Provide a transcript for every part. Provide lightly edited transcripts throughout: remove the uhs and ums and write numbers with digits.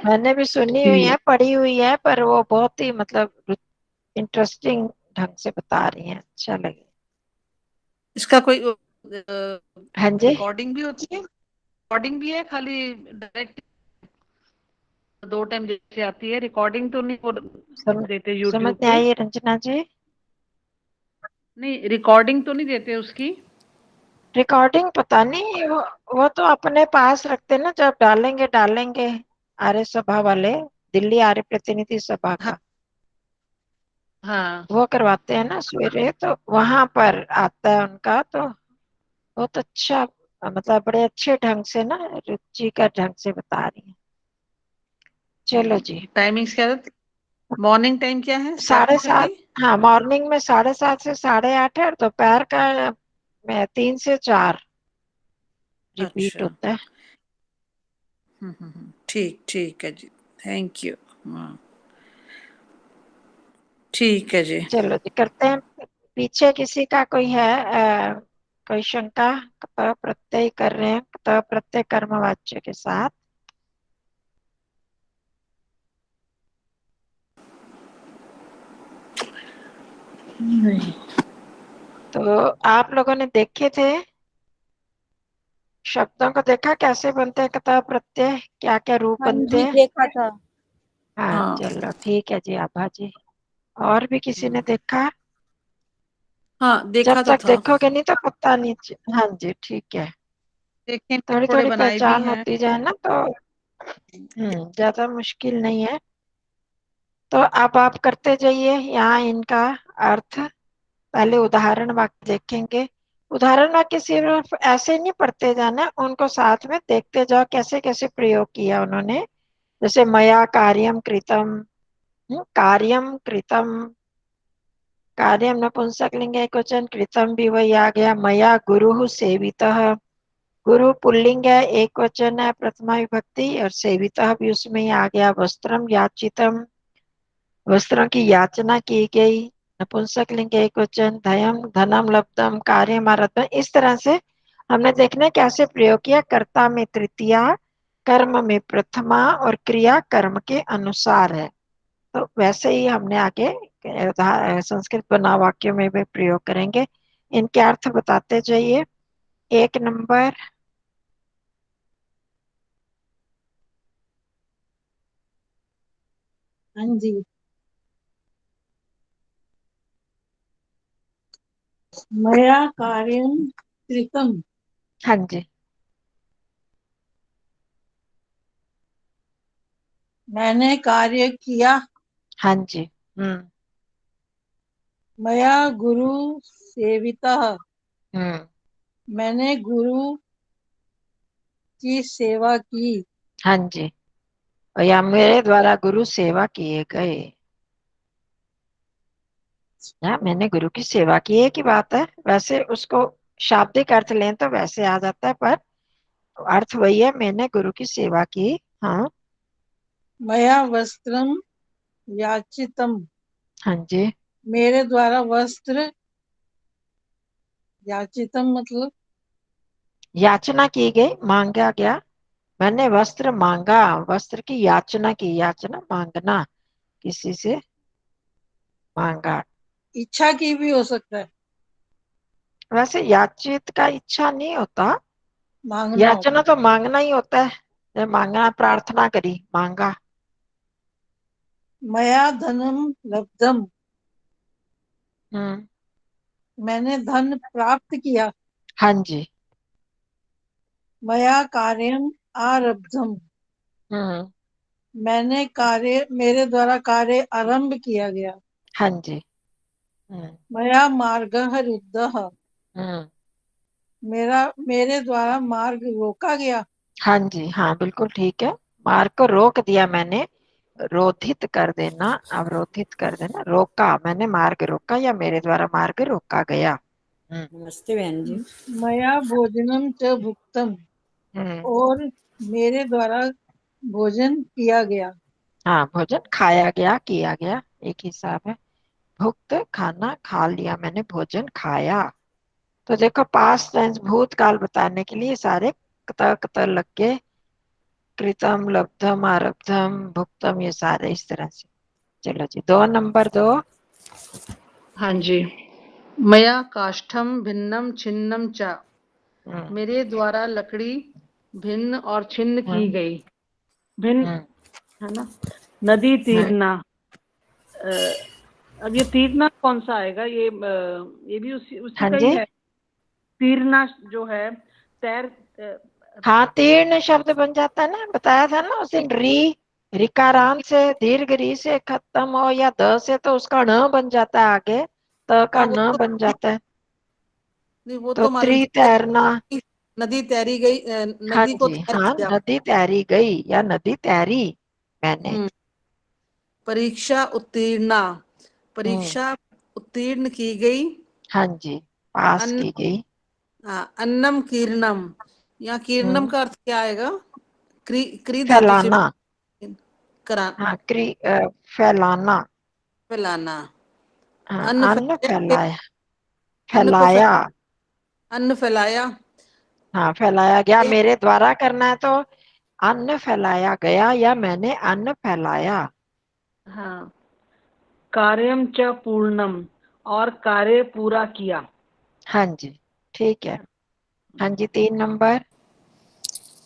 मैंने भी सुनी हुई है, पढ़ी हुई है, पर वो बहुत ही मतलब इंटरेस्टिंग ढंग से बता रही हैं, अच्छा लगे। इसका कोई हाँ जी। रिकॉर्डिंग भी होती है? रिकॉर्डिंग भी है खाली डायरेक्ट 2 टाइम जैसे आती है, रिकॉर्डिंग तो नहीं वो देते समझ यूट्यूब नहीं पे? आई रंजना जी। नहीं, रिकॉर्डिंग तो नहीं देते उसकी? रिकॉर्डिंग पता नहीं, वो तो अपने पास रखते ना, जब डालेंगे डालेंगे। आर्य सभा वाले, दिल्ली आर्य प्रतिनिधि सभा हाँ का हाँ। वो करवाते हैं ना सवेरे, तो वहां पर आता है उनका, तो बहुत अच्छा, मतलब बड़े अच्छे ढंग से ना, रुचि का ढंग से बता रही है। चलो जी। टाइमिंग्स क्या है? मॉर्निंग टाइम क्या है साढ़े स्टार्टिंग सात सबकी? हाँ, मॉर्निंग में 7:30 से 8:30 है, और दोपहर का में 3 से 4 रिपीट अच्छा। होता है। ठीक ठीक है जी। Thank you. हाँ, ठीक है जी। चलो जी, करते हैं। पीछे किसी का कोई है कोई शंका? कतः प्रत्यय कर रहे हैं, कतः प्रत्यय कर्मवाच्य के साथ। नहीं। तो आप लोगों ने देखे थे, शब्दों को देखा कैसे बनते हैं कतः प्रत्यय, क्या क्या रूप हाँ बनते जी, हैं? देखा था। हाँ हाँ चलो ठीक है जी, आभा जी। और भी किसी ने देखा? हाँ, जब देखा तो तक था। देखोगे नहीं तो पता नहीं हाँ जी, ठीक है। देखे थोड़ी थोड़े थोड़ी बनाए भी पहचान हैं। होती जाए ना तो ज्यादा मुश्किल नहीं है। तो अब आप करते जाइए यहाँ इनका अर्थ। पहले उदाहरण वाक्य देखेंगे। उदाहरण वाक्य सिर्फ ऐसे नहीं पढ़ते जाना, उनको साथ में देखते जाओ कैसे कैसे प्रयोग किया उन्होंने। जैसे मया कार्यम कृतम, कार्यम कृतम, कार्यम नपुंसकलिंग एकवचन, कृतम भी वही आ गया। मया गुरु सेवितः, गुरु पुल्लिंग है, एक वचन है प्रथमा विभक्ति, और सेवितः भी उसमें ही आ गया। वस्त्रम याचितम, वस्त्रों की याचना की गई, नपुंसकलिंग एक वचन। धयम धनम लब्धम, कार्य आरब्धम। इस तरह से हमने देखना कैसे प्रयोग किया। कर्ता में तृतीया, कर्म में प्रथमा, और क्रिया कर्म के अनुसार है। तो वैसे ही हमने आगे संस्कृत बना वाक्यों में भी प्रयोग करेंगे। इनके अर्थ बताते जाइए। 1 नंबर, हाँ जी। मया कार्यम कृतम। हाँ जी। मैंने कार्य किया। हाँ जी। हम्म। मया गुरु सेवितः। हम्म। मैंने गुरु की सेवा की। हाँ जी। और या मेरे द्वारा गुरु सेवा किए गए, या मैंने गुरु की सेवा की, एक ही बात है। वैसे उसको शाब्दिक अर्थ लें तो वैसे आ जाता है, पर अर्थ वही है, मैंने गुरु की सेवा की। हाँ। मया वस्त्रम याचितम। हाँ जी। मेरे द्वारा वस्त्र याचितम मतलब याचना की गई, मांगा गया। मैंने वस्त्र मांगा, वस्त्र की याचना की, याचना मांगना, किसी से मांगा। इच्छा की भी हो सकता है। वैसे याचित का इच्छा नहीं होता, मांगना याचना होता तो मांगना ही होता है। जब मांगना, प्रार्थना करी, मांगा। है। मया धनम लब्धम। हम्म। मैंने धन प्राप्त किया। हाँ जी। मया कार्यम आरब्धम। हम्म। मैंने कार्य मेरे द्वारा कार्य आरंभ किया गया। हाँ जी। हम्म। मया मार्गः रुद्धः। हम्म। मेरे द्वारा मार्ग रोका गया। हाँ जी, हाँ बिल्कुल ठीक है। मार्ग को रोक दिया मैंने, रोधित कर देना, अवरोधित कर देना, रोका, मैंने मार्ग रोका या मेरे द्वारा मार्ग रोका गया। नमस्ते बहन जी। मया भोजनम च भुक्तम। हम्म। और मेरे द्वारा भोजन किया गया। हाँ, भोजन खाया गया, किया गया, एक हिसाब है। भुक्त, खाना, खा लिया मैंने, भोजन खाया। तो देखो, पास्ट टेंस भूतकाल बताने के लिए सारे कत कत लग गए। कृतम, लब्धम, आरब्धम, भुक्तम, ये सारे इस तरह से। चलो जी, 2 नंबर 2। हाँ जी। मया काष्ठम भिन्नम छिन्नम च, मेरे द्वारा लकड़ी भिन्न और छिन्न की गई। भिन्न है ना। नदी तीरना, अब ये तीरना कौन सा आएगा? ये भी उसी हाँ का ही जी, है। तीरना जो है तैर, हाँ तीर्ण शब्द बन जाता है ना, बताया था ना उस दिन। रिकारांत से, दीर्घ री से खत्म हो या द से, तो उसका न बन जाता है आगे, त का हाँ वो न तो, बन जाता है। नहीं वो तो तो मालूम त्री था। तैरना। नदी तैरी गई, हाँ नदी को जी, तैर हाँ किया। नदी तैरी गई या नदी तैरी मैंने। हम्म। परीक्षा उत्तीर्णा, हम्म, परीक्षा उत्तीर्ण की गई। हाँ जी, पास अन्न, की गई। अन्नम कीर्णम, यहाँ कीर्णम हम्म, का अर्थ क्या आएगा? क्री धातु से फैलाना। करा, हाँ फैलाना। फैलाना। हाँ, अन्न अन्न फैलाया, फैलाया, अन्न को फैलाया। अन्न फैलाया। हाँ फैलाया गया, मेरे द्वारा करना है तो अन्न फैलाया गया या मैंने अन्न फैलाया। हाँ। कार्यम च पूर्णम, और कार्य पूरा किया। हाँ जी, ठीक है। हाँ जी, 3 नंबर।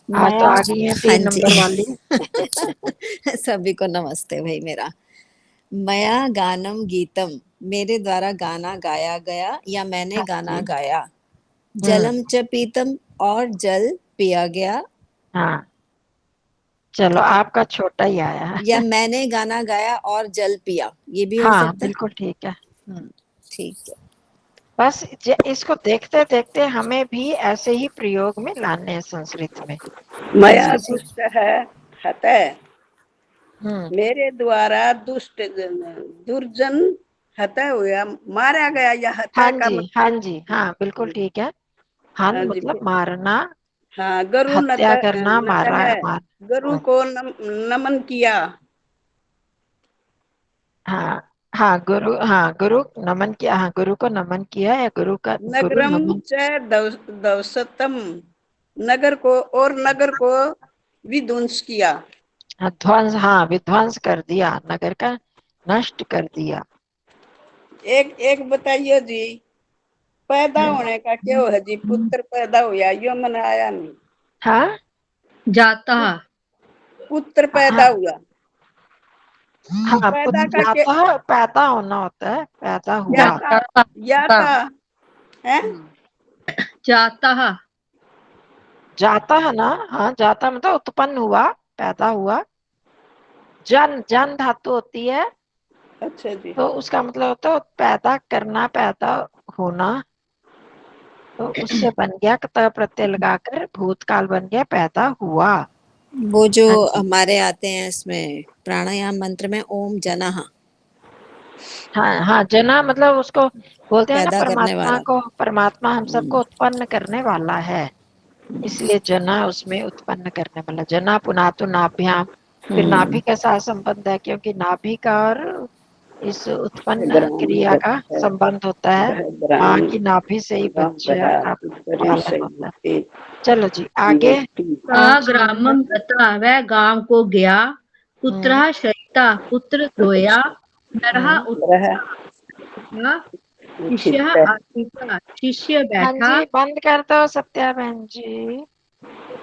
आज तो मया, आ गई है हाँ 3 जी। नंबर वाली। सभी को नमस्ते भाई मेरा। मया गानम गीतम, मेरे द्वारा गाना गाया गया या मैंने हाँ गाना जी। गाया। हम्म। जलम च पीतम, और जल पिया गया। हाँ चलो, ठीक है। आपका छोटा ही आया या है। मैंने गाना गाया और जल पिया, ये भी हो हाँ सकता है। बिल्कुल ठीक है। ठीक है। बस इसको देखते देखते हमें भी ऐसे ही प्रयोग में लाने हैं संस्कृत में। मया जैसे दुष्ट है हतः, हम्म, मेरे द्वारा दुष्ट दुर्जन हतः हुआ, मारा गया। या हाँ हतः का जी, हाँ जी, हाँ बिल्कुल मतलब, ठीक है। हन हाँ जी। मतलब मारना, हाँ, गरु हत्या करना, नत मारा है, मार। गरु को नमन किया। हाँ हाँ गुरु, हाँ गुरु नमन किया, हाँ गुरु को नमन किया या गुरु नगरम नमन। च दवसतम, नगर को, और नगर को विध्वंस किया। हाँ, ध्वंस, हाँ विध्वंस कर दिया, नगर का नष्ट कर दिया। एक एक बताइए जी, पैदा हम्म, होने का क्यों है जी? पुत्र पैदा हुआ, यो मन आया नहीं। हाँ जाता। पुत्र पैदा हाँ हुआ, हाँ, पैदा पुत्र का क्या? जाता, पैदा होना होता है, पैदा या हुआ। था, या था, है। जाता। जाता है ना, हाँ जाता मतलब उत्पन्न हुआ, पैदा हुआ। जन, जन धातु होती है, अच्छा जी। तो उसका मतलब होता है पैदा करना, पैदा होना। तो उससे बन गया, त प्रत्यय लगाकर भूतकाल बन गया, पैदा हुआ। वो जो हाँ जी, हमारे आते हैं इसमें प्राणायाम मंत्र में, ओम जनः, हाँ हाँ, जना मतलब उसको बोलते हैं ना, पैदा करने परमात्मा वाला। को। परमात्मा हम हम्म, सबको उत्पन्न करने वाला है, इसलिए जना उसमें उत्पन्न करने वाला। जना पुनातु नाभ्याम, फिर हम्म, नाभि के साथ संबंध है, क्योंकि नाभि का और इस उत्पन्न ग्राम क्रिया का संबंध होता है। माँ ग्राम की नाभि से ही गांव बच्चा गधा का उत्तरी पालन होता है। सही चलो जी आगे। विभक्ति। सा 5 नंबर। ग्रामम गता, वह गांव को गया। हम्म पुत्रः शयिता, पुत्र सोया। नरः हम्म। रह उत्थिता, शिष्यः उचित आसीता, शिष्य हाँ बैठा। जी, बंद कर दो सत्या बहन जी,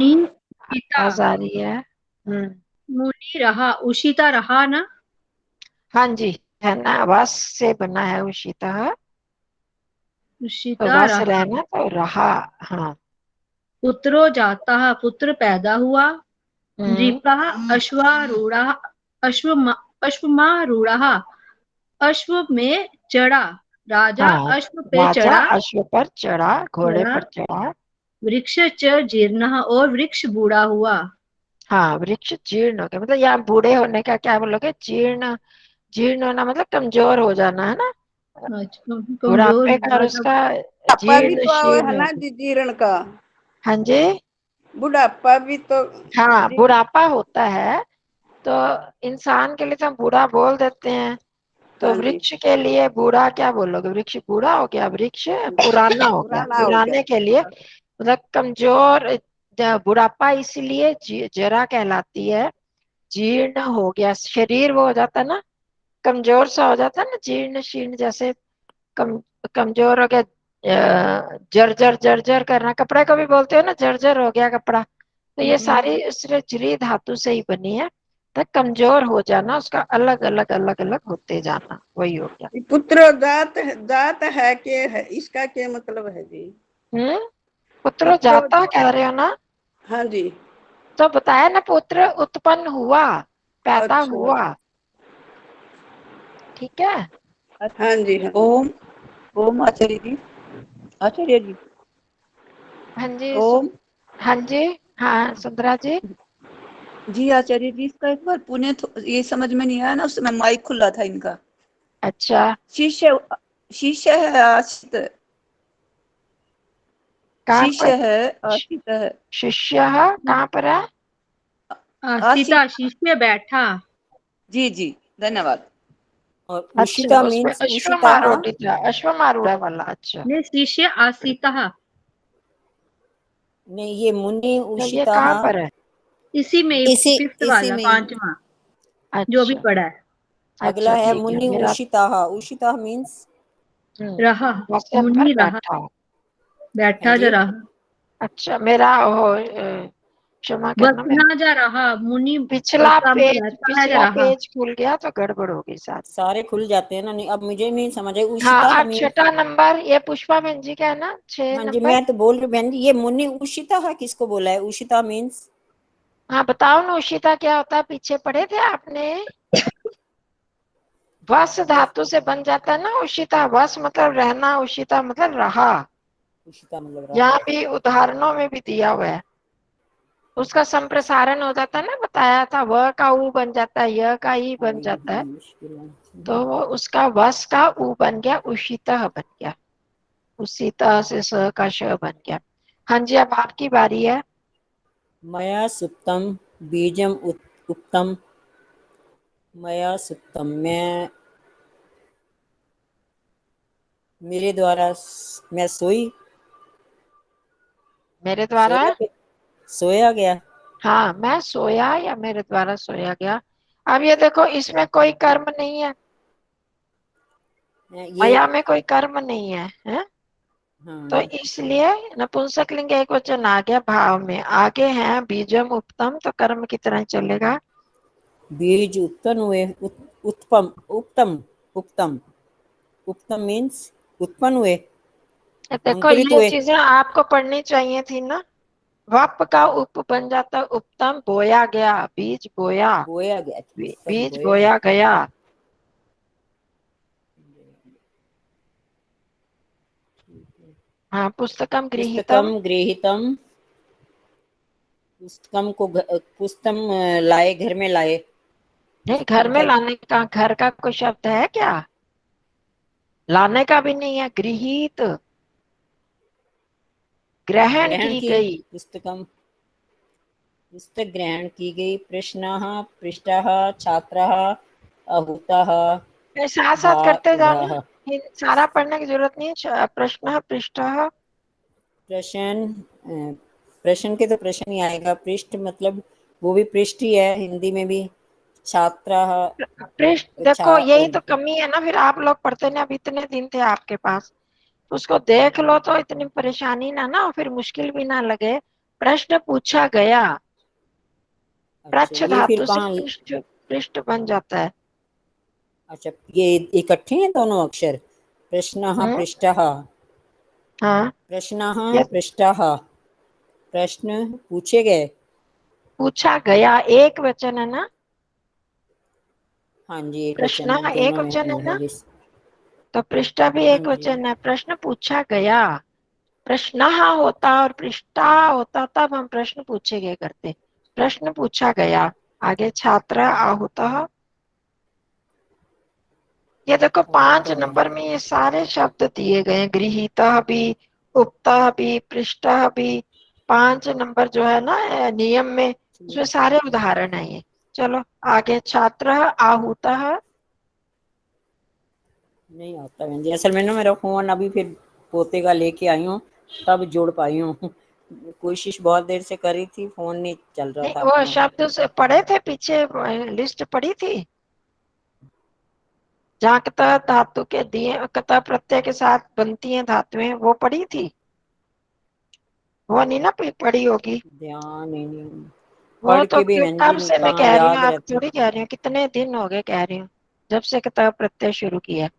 मुनि उशिता, आवाज आ रही है। मुनि रहा, उशिता रहा ना। हाँ जी, है ना, वस से बना है उषिता, तो उशिता वस रहा। रहना तो रहा। हाँ। पुत्रो जाता, पुत्र पैदा हुआ। हम्म। नृपः अश्वारूढ़ा, अश्व अश्वमारूढ़ः, अश्व में चढ़ा। राजा हाँ, अश्व पे राजा चढ़ा, अश्व पर चढ़ा, घोड़े पर चढ़ा। वृक्ष च जीर्णः, और वृक्ष बूढ़ा हुआ। हाँ, वृक्ष जीर्ण हो गया, मतलब यहाँ बूढ़े होने का क्या बोलोगे? जीर्ण, जीर्ण होना मतलब कमजोर हो जाना है ना, अच्छा, कमजोर बुढ़ापे का, और हुआ तब। उसका बुढ़ापा भी जीर्ण तो शीर्ण है हो ना गया। जी, जीर्ण का। हाँ जी, बुढ़ापा भी तो हाँ जी। बुढ़ापा होता है, तो इंसान के लिए तो हम बूढ़ा बोल देते हैं, तो हाँ जी, वृक्ष के लिए बूढ़ा क्या बोलोगे? वृक्ष बूढ़ा हो गया, वृक्ष पुराना हो गया, पुराना हो गया। पुराने के लिए मतलब कमजोर, बुढ़ापा इसलिए जरा कहलाती है, जीर्ण हो गया शरीर, वो हो जाता है ना, कमजोर सा हो जाता है ना, जीर्ण शीर्ण जैसे कम कमजोर हो गया, जर्जर जर्जर करना, कपड़े को भी बोलते हो ना, जर्जर हो गया कपड़ा, तो ये सारी इसलिए जरी धातु से ही बनी है। तो कमजोर हो जाना, उसका अलग अलग अलग अलग होते जाना, वही हो गया। पुत्र दात दात है के है, इसका क्या मतलब है जी? पुत्र पुत्र, जाता कह रहे हो ना, हाँ जी। तो बताया ना, पुत्र उत्पन्न हुआ, पैदा अच्छा, हुआ, ठीक है। हाँ जी, हाँ। ओम। ओम आचार्य जी। आचार्य जी। हाँ जी ओम। हाँ जी, हाँ सुंदरा जी। जी आचार्य जी, इसका एक बार पुनः ये समझ में नहीं आया ना, उस समय माइक खुला था इनका। अच्छा, शिष्य, शिष्य है आश्रित, कहाँ शिष्य पर है आश्रित है, शिष्य कहाँ पर है? आश्रित। सीता शिष्य बैठा। जी जी, धन्यवाद। और अच्छा, उषिता उसमें मीन्स उषिता। अश्वमारूढ़, अश्वमारूढ़ वाला, अच्छा। ने शिष्य आसीता, नहीं, ये मुनि तो ये उषिता। कहाँ पर है? इसी में फिफ्थ इसी वाला में। पांचवा जो भी अच्छा पढ़ा है। अगला अच्छा, है ठीक है मुनि मेरा। उषिता। उषिता मीन्स। रहा, वचन पर मुनि रहा, बैठा। हाँ बैठा जा जी। रहा, अच्छा, मेरा वो क्षमा बस करना, मेरा ना जा रहा, मुनि पिछला बसा में पेज, रहता है जा पिछला रहा। पेज खुल गया तो गड़बड़ हो गई सारी। सारे खुल जाते हैं ना, नहीं अब मुझे नहीं समझ आई। उषिता हाँ, अब मीन्स। छठा नंबर, ये पुष्पा बहन जी का है ना, छह हाँ जी, नंबर। मैं तो बोल रही हूँ बहन जी, ये मुनि उषिता है, किसको बोला है? उषिता मीन्स। हाँ बताओ ना, उशिता क्या होता है, पीछे पढ़े थे आपने? वस धातु से बन जाता है ना उशिता, वस मतलब रहना, उशिता मतलब रहा। उषिता मतलब रहा। यहाँ भी उदाहरणों में भी दिया हुआ है, उसका संप्रसारण हो जाता है ना, बताया था, व का उ बन जाता है, य का ई हाँ, बन ये जाता है, मुश्किल है। तो वो उसका वस का उ बन गया, उशिता बन गया, उसीता से स का श बन गया। हाँ जी, अब आपकी बारी है। मया सुप्तम बीजम उत्तम। मया सुप्तम, मेरे द्वारा मैं सोई, मेरे द्वारा, सोया, सोया गया। हाँ मैं सोया या मेरे द्वारा सोया गया। अब ये देखो, इसमें कोई कर्म नहीं है, ये। मया में कोई कर्म नहीं है? तो हाँ। इसलिए नपुंसकलिंग एक वचन आ गया, भाव में आगे है बीजम उपतम, तो कर्म की तरह चलेगा। बीज उत्पन्न हुए, उत्पम उत्तम, उत्तम, उत्तम मीन्स उत्पन्न हुए, देखो, अंकुरित ये हुए। चीजें आपको पढ़नी चाहिए थी ना। वप का उप बन जाता, उपतम बोया गया, बीज बोया, बोया गया, उत्तम बीज बोया। बोया गया। हाँ, पुस्तकम पुस्तकम गृहीतम। गृहीतम, पुस्तकम को पुस्तकम लाए, घर में लाए। नहीं, घर में घर। लाने का, घर का कोई शब्द है क्या? लाने का भी नहीं है, गृहीत, ग्रहण ग्रहण की की, गई। पुस्तकम, पुस्तक ग्रहण की गई। प्रश्नः पृष्टः, छात्रः, आहूतः, ये साथ साथ करते जाना, बाढ़। ये सारा पढ़ने की जरूरत नहीं है। प्रश्न पृष्ठ, प्रश्न, प्रश्न के तो प्रश्न ही आएगा। पृष्ठ मतलब वो भी पृष्ठ ही है हिंदी में भी। छात्रः, पृष्ठ, देखो यही तो कमी है ना, फिर आप लोग पढ़ते नहीं, अब इतने दिन थे आपके पास, उसको देख लो तो इतनी परेशानी ना ना, फिर मुश्किल भी ना लगे। प्रश्न पूछा गया, अच्छा प्रच्छ ये फिर धातु से कहाँ? पृष्ठ, पृष्ठ बन जाता है। अच्छा, ये इकट्ठे हैं दोनों अक्षर? प्रश्नः हम्म, पृष्टः, हाँ, प्रश्नः ये पृष्टः, प्रश्न पूछे गए। पूछा गया एक वचन है ना, हाँ जी, एक वचन प्रश्न है, एक दोनों वचन है में है ना, जिस। तो पृष्ठ भी हाँ एक जी। वचन है। प्रश्न पूछा गया, प्रश्न होता और पृष्ठा होता, तब हम प्रश्न पूछे गए करते। प्रश्न पूछा गया, आगे छात्र आहूत। ये देखो, पांच आहूतः। नंबर में ये सारे शब्द दिए गए हैं, गृहीत भी, उक्त भी, पृष्ठ भी। पांच नंबर जो है ना नियम में, उसमें सारे उदाहरण है ये। चलो आगे, छात्र आहूत। नहीं आता बहन जी, असल में ना मेरा फोन अभी फिर पोते का लेके आई हूँ, तब जोड़ पाई हूँ। कोशिश बहुत देर से करी थी, फोन नहीं चल रहा नहीं, था वो अपना। शब्द से पढ़े थे पीछे, लिस्ट पढ़ी थी जहाँ कतः धातु के दिए कतः प्रत्यय के साथ बनती हैं धातुएं, वो पढ़ी थी? वो नहीं ना पढ़ी होगी? ध्यान ही नहीं, वो पढ़ तो के भी कब रंजनी से मैं कहाँ कह रही हूँ, याद आप रहती। थोड़ी कह रही हूँ, कितने दिन हो गए कह रही हूँ, जब से कतः प्रत्यय शुरू किया।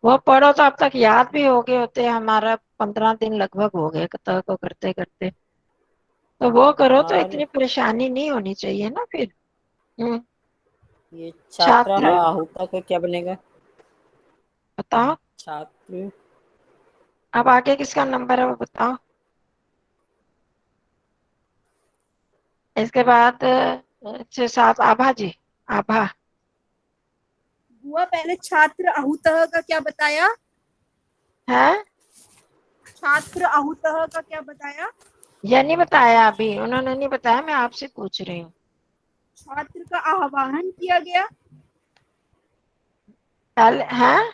वो पढ़ो तो अब तक याद भी हो गए होते, हमारा 15 दिन लगभग हो गए कतः को करते करते। तो वो करो तो भार, इतनी परेशानी नहीं होनी चाहिए ना फिर। ये छात्र छात्र, आहुता का क्या बनेगा? बताओ छात्र, अब आगे किसका नंबर है वो बताओ। इसके बाद 6 7 आभा जी, आभा। बुआ पहले छात्र आहूतः का क्या बताया? है, छात्र आहूतः का क्या बताया? ये नहीं बताया अभी, उन्होंने नहीं बताया, मैं आपसे पूछ रही हूँ। छात्र का आह्वान किया गया। पहले है,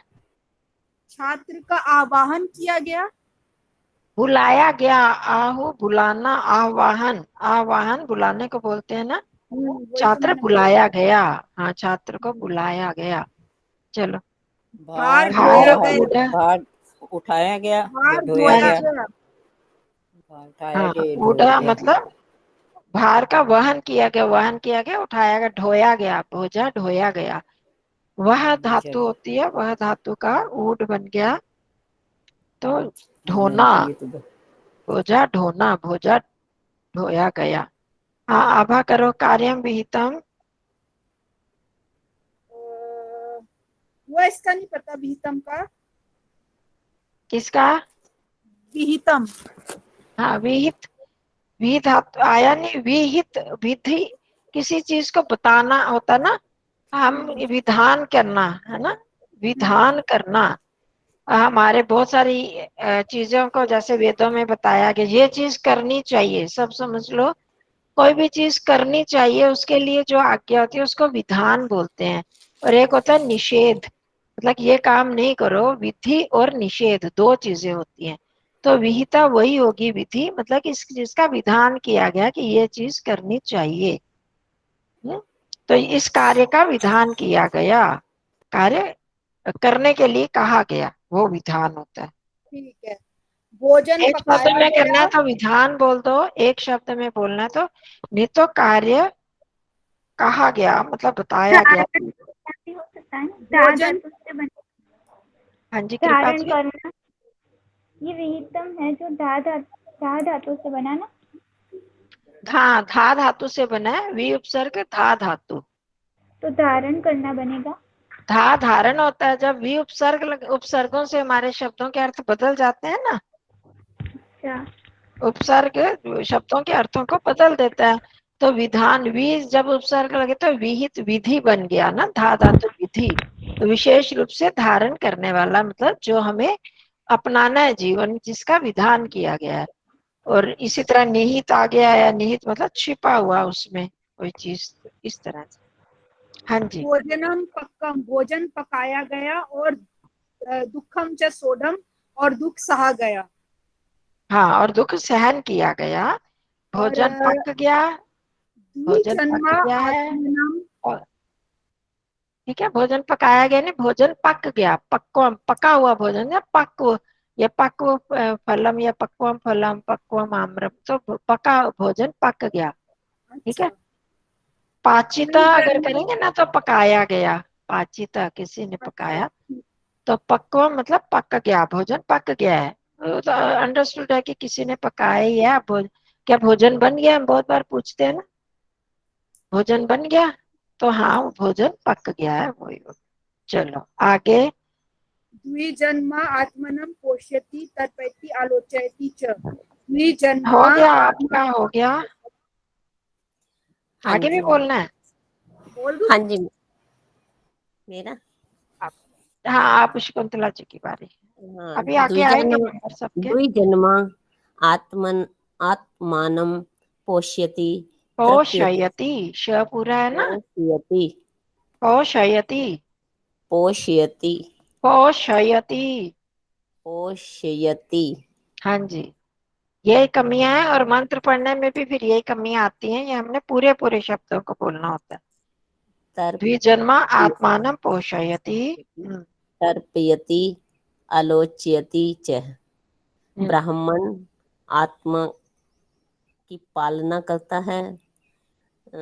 छात्र का आवाहन किया गया। बुलाया गया, आहु बुलाना, आवाहन, आवाहन बुलाने को बोलते हैं ना। वही तो छात्र मैंने बोला। बुलाया गया, हाँ छात्र को बुलाया गया। चलो, भार भार भार ढोया ढोया, गया। उड़ा, भार उठाया गया या भार ढोया हाँ ढोया गया? जी, गया। भार उठाया हाँ गया, ढोया उड़ा गया। मतलब भार का वहन किया गया, वहन किया गया, उठाया गया, ढोया गया, भोजा ढोया गया। वह धातु चलो, होती है, वह धातु का ऊड बन गया तो ढोना, हाँ ये तो भोजा ढोना, भोजा ढोया गया। हाँ, आभा करो, कार्यम विहितम। वो इसका नहीं पता, विहितम का। किसका? विहितम। हाँ, विहित, विहित आया नहीं, विहित विधि, किसी चीज को बताना होता ना, हम विधान करना है ना, विधान करना। हमारे बहुत सारी चीजों को जैसे वेदों में बताया गया, ये चीज करनी चाहिए, सब समझ लो, कोई भी चीज करनी चाहिए, उसके लिए जो आज्ञा होती है उसको विधान बोलते हैं। और एक होता है निषेध, मतलब ये काम नहीं करो, विधि और निषेध दो चीजें होती हैं। तो विहिता वही होगी विधि, मतलब कि इस जिसका विधान किया गया कि ये चीज करनी चाहिए। तो इस कार्य का विधान किया गया, कार्य करने के लिए कहा गया, वो विधान होता है। ठीक है। भोजन एक शब्द पकाया में करना है गया। तो विधान बोल दो, एक शब्द में बोलना है तो नहीं, तो कार्य कहा गया मतलब बताया गया। धारण भी हो सकता है ना, धा भोजन। धातु से बने। हाँ जी, कृपा धारण जी। करना, ये विहितम है जो धा धातु से बना ना। धा, धा धातु से बना है, वी उपसर्ग धा धातु। तो धारण करना बनेगा। धा धारण होता है जब वी उपसर्ग उपसर्गों से हमारे शब्दों के अर्थ बदल जाते हैं ना। अच्छा, उपसर्ग शब्दों के अर्थों को बदल देता है। तो विधान, वी जब उपसर्ग लगे तो विहित विधि बन गया ना, धा धातु विधि। तो विशेष रूप से धारण करने वाला, मतलब जो हमें अपनाना है जीवन में, जिसका विधान किया गया है। और इसी तरह निहित आ गया, या निहित मतलब छिपा हुआ उसमें कोई चीज, इस तरह से। हाँ जी, भोजनम पक्कम, भोजन पकाया गया। और दुखम च सोढ़म, और दुख सहा गया। हाँ, और दुख सहन किया गया, और भोजन पक गया, भोजन द्विजन्मा पक गया है। आत्मनम। और ठीक है, भोजन पकाया गया नहीं, भोजन पक गया, पक्वम पका हुआ भोजन या पक्व, या पक्व फलम या पक्वम फलम, पक्वम आम्रम, तो पका भोजन पक गया। ठीक है, अच्छा। पाचिता अगर द्विजन्मा। करेंगे ना तो पकाया गया, पाचिता किसी ने अच्छा। पकाया। तो पक्व मतलब पक गया, भोजन पक गया है। तो अंडरस्टूड है कि किसी ने पकाया ही है। क्या भोजन बन गया, हम बहुत बार पूछते हैं ना, भोजन बन गया, तो हाँ वो भोजन पक गया है, वही। चलो आगे। द्विजन्मा आत्मनम पोष्यति तर्पयति आलोचयति च। द्विजन्मा हो गया आत्मा। आपका, हो गया। हाँ आगे भी जी, बोलना है? बोल दूं? हाँ जी, मेरा, हाँ, आप शकुंतला जी की बारी। हाँ, अभी आगे आएंगे नंबर सबके। द्विजन्मा आत्मन आत्मानं पोष्यति तृप्यति पोषयति, श पूरा है ना, पोष्यति पोषयति, पोष्यति पोषयति। पोष्यति। हाँ जी, यही कमियां हैं, और मंत्र पढ़ने में भी फिर यही कमियां आती हैं। ये हमने पूरे पूरे शब्दों को बोलना होता है। तर्प द्विजन्मा आत्मानं पोषयति। तर्पयति आलोच्यति च। हम्म। ब्राह्मण आत्मा की पालना करता है,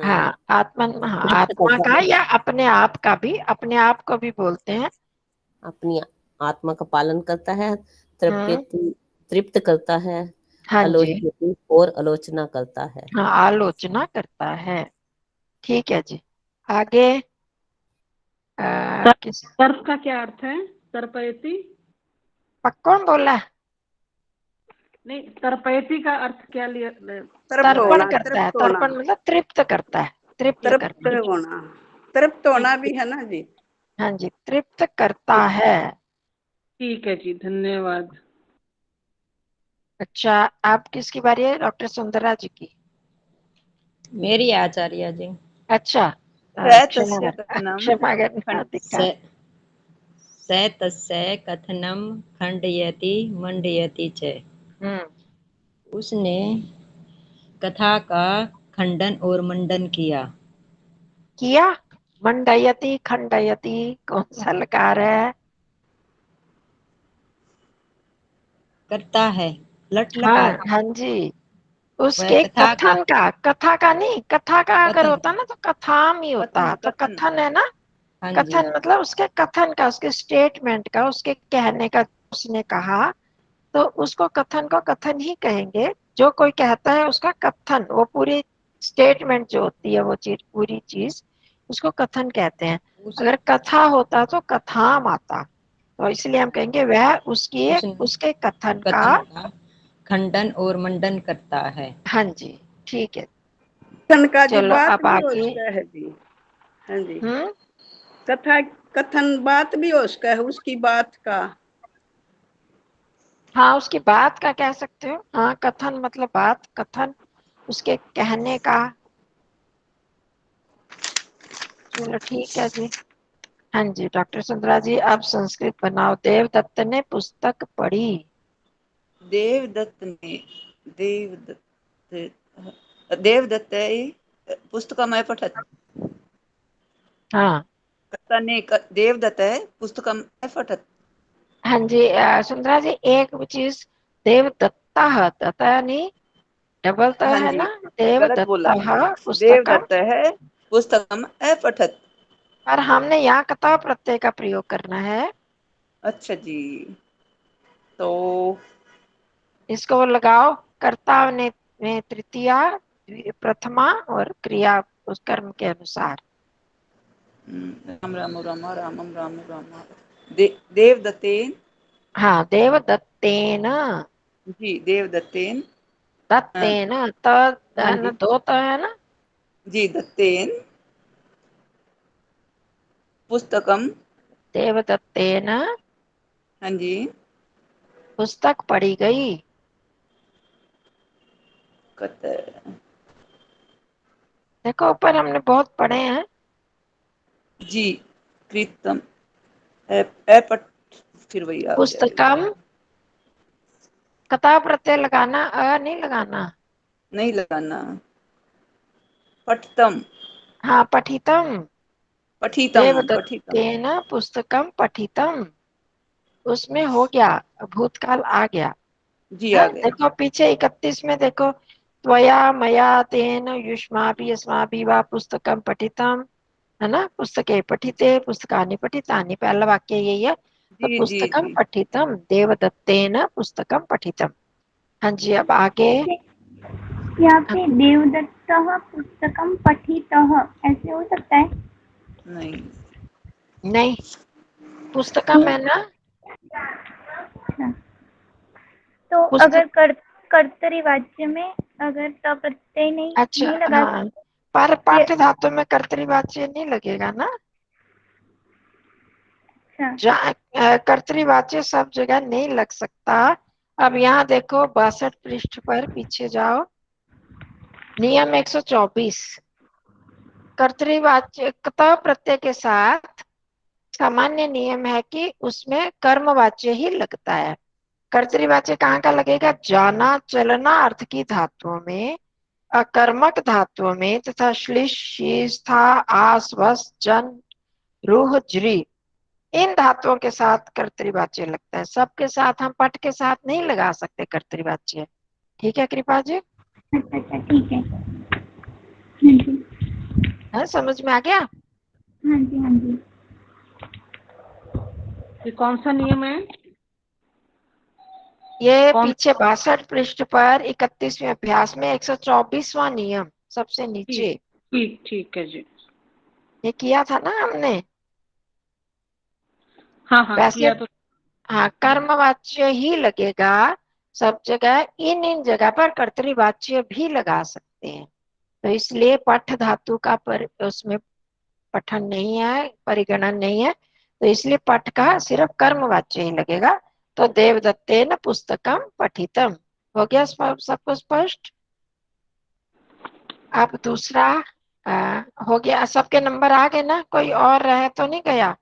हाँ, हाँ, तृप्त आत्मा करता का है, या अपने आप का भी, अपने आप को भी बोलते हैं। अपनी आत्मा का पालन करता है, हम्म। तृप्यति तृप्त करता है, हाँ जी। आलोच्यति और आलोचना करता है। हाँ, आलोचना करता है। ठीक है जी। आगे किस तर्प का क्या अर्थ है? तर्पयति? कौन बोला? नहीं, तर्पयति का अर्थ क्या लिया? तृप्त तर्पण होना, करता है। तृप्त होना, तर्पण मतलब तृप्त करता है, तृप्त तृप्त करना। होना, तृप्त होना भी है ना जी। हाँ जी, तृप्त करता है। ठीक है जी, धन्यवाद। अच्छा, आप किसकी बारी है? डॉक्टर सुंदरा जी की। मेरी आचार्य जी। अच्छा, क्षमा तस्य करना, कथनम क्षमा करना, अधिकार। स तस्य कथनम खंडयति मंडयति च। हम्म। उसने कथा का खंडन और मंडन किया। किया। मंडयति खंडयति कौन सा लकार है? करता है, लट हाँ लकार। हाँ जी। वह उसके कथा का कथा का नहीं, कथा का अगर कथन होता ना तो कथाम ही होता, कथन, तो कथन। कथन है ना। हाँ जी। कथन मतलब उसके कथन का, उसके स्टेटमेंट का, उसके कहने का, उसने कहा, तो उसको कथन को कथन ही कहेंगे। जो कोई कहता है उसका कथन, वो पूरी स्टेटमेंट जो होती है, वो चीज, पूरी चीज, उसको कथन कहते हैं। उस अगर कथा होता तो कथाम आता, तो इसलिए हम कहेंगे वह उसने उसके कथन का। कथन का खंडन और मंडन करता है। हाँ जी, ठीक है। कथन का जी चलो बात अब भी हो आगे। उसका है जी। हाँ जी, हम्म। कथा कथन बात भी हो उसका है, उसकी बात का। हाँ, उसकी बात का कह सकते हो। हाँ, कथन मतलब बात, कथन उसके कहने का। चलो ठीक है जी। हाँ जी, डॉक्टर सुंदरा जी आप संस्कृत बनाओ। देवदत्त ने पुस्तक पढ़ी। देवदत्त ने देवदत्त देवदत्त पुस्तकम् अपठत्। हाँ कथने देवदत्त पुस्तकम् अपठत्। हाँ जी, सुंदरा जी एक चीज, देवदत्ता दत्ता नहीं, डबल तो हाँ है जी, ना। गलत बोला। देवदत्ता पुस्तकम। देवदत्त पुस्तकम् अपठत्। और हमने यहाँ कथा प्रत्यय का प्रयोग करना है। अच्छा जी, तो इसको लगाओ। कर्ता ने तृतीया, प्रथमा, और क्रिया उस कर्म के अनुसार। राम राम राम रामम राम राम। देवदत्तेन। हाँ, देवदत्तेन। जी, देवदत्तेन। दत्तेन त हाँ है ना, जी, दो तो है ना। जी दत्तेन पुस्तकम। देवदत्तेन हाँ जी, पुस्तक पढ़ी गई। कत देखो ऊपर हमने बहुत पढ़े हैं। जी कृतम अपट, फिर वही आ जाएगा। पुस्तकम, कथा प्रत्यय लगाना, नहीं लगाना। नहीं लगाना। पठितम। हाँ, पठितम। पठितम पठितम। देवदत्तेन पुस्तकम पठितम, उसमें हो गया, भूतकाल आ गया। जी हाँ, आ गया। देखो पीछे 31 में देखो, त्वया मया तेन युष्माभि अस्माभि वा पुस्तकम पठितम, है ना। पुस्तके पठिते पुस्तकानि पठितानि, पहला वाक्य यही है। तो जी जी पुस्तकम जी। पठितम, देवदत्तेन पुस्तकम पठितम। हाँ जी, अब आगे। यहाँ पे देवदत्तः पुस्तकं पठितः ऐसे हो सकता है? नहीं। नहीं, पुस्तकम है ना। अच्छा। तो पुस्तक। अगर कर्तरी वाच्य में अगर त प्रत्यय नहीं अच्छा, नहीं लगा हाँ, पर ये- पाठ्य धातु में कर्तरीवाच्य नहीं लगेगा ना। अच्छा जहाँ कर्तरीवाच्य सब जगह नहीं लग सकता। अब यहाँ देखो 62 पृष्ठ पर पीछे जाओ। नियम 124, कर्तरीवाच्य क प्रत्यय के साथ सामान्य नियम है कि उसमें कर्मवाच्य ही लगता है। कर्तरीवाच्य कहाँ का लगेगा? जाना चलना अर्थ की धातुओं में, अकर्मक धातुओं में तथा श्लिष शीष था आस वस जन रूह ज्री इन धातुओं के साथ कर्तरीवाच्य लगता है। सबके साथ हम पट के साथ नहीं लगा सकते कर्तरीवाच्य। ठीक है कृपा जी? अच्छा अच्छा ठीक है। हाँ जी है, समझ में आ गया? हाँ जी हाँ जी। ये कौन सा नियम है? ये कौन? पीछे 62 पृष्ठ पर 31वें अभ्यास में 124वां नियम सबसे ठीक नीचे। ठीक ठीक है जी। ये किया था ना हमने। हाँ हाँ वैसे किया तो। हाँ, कर्मवाच्य ही लगेगा सब जगह। इन जगह पर कर्तरीवाच्य भी लगा सकते हैं। तो इसलिए पठ धातु का उसमें पठन नहीं है, परिगणन नहीं है, तो इसलिए पठ का सिर्फ कर्मवाच्य ही लगेगा। तो देवदत्तेन पुस्तकम पठितम हो गया सबको स्पष्ट? अब दूसरा हो गया। सबके नंबर आ गए ना? कोई और रह तो नहीं गया?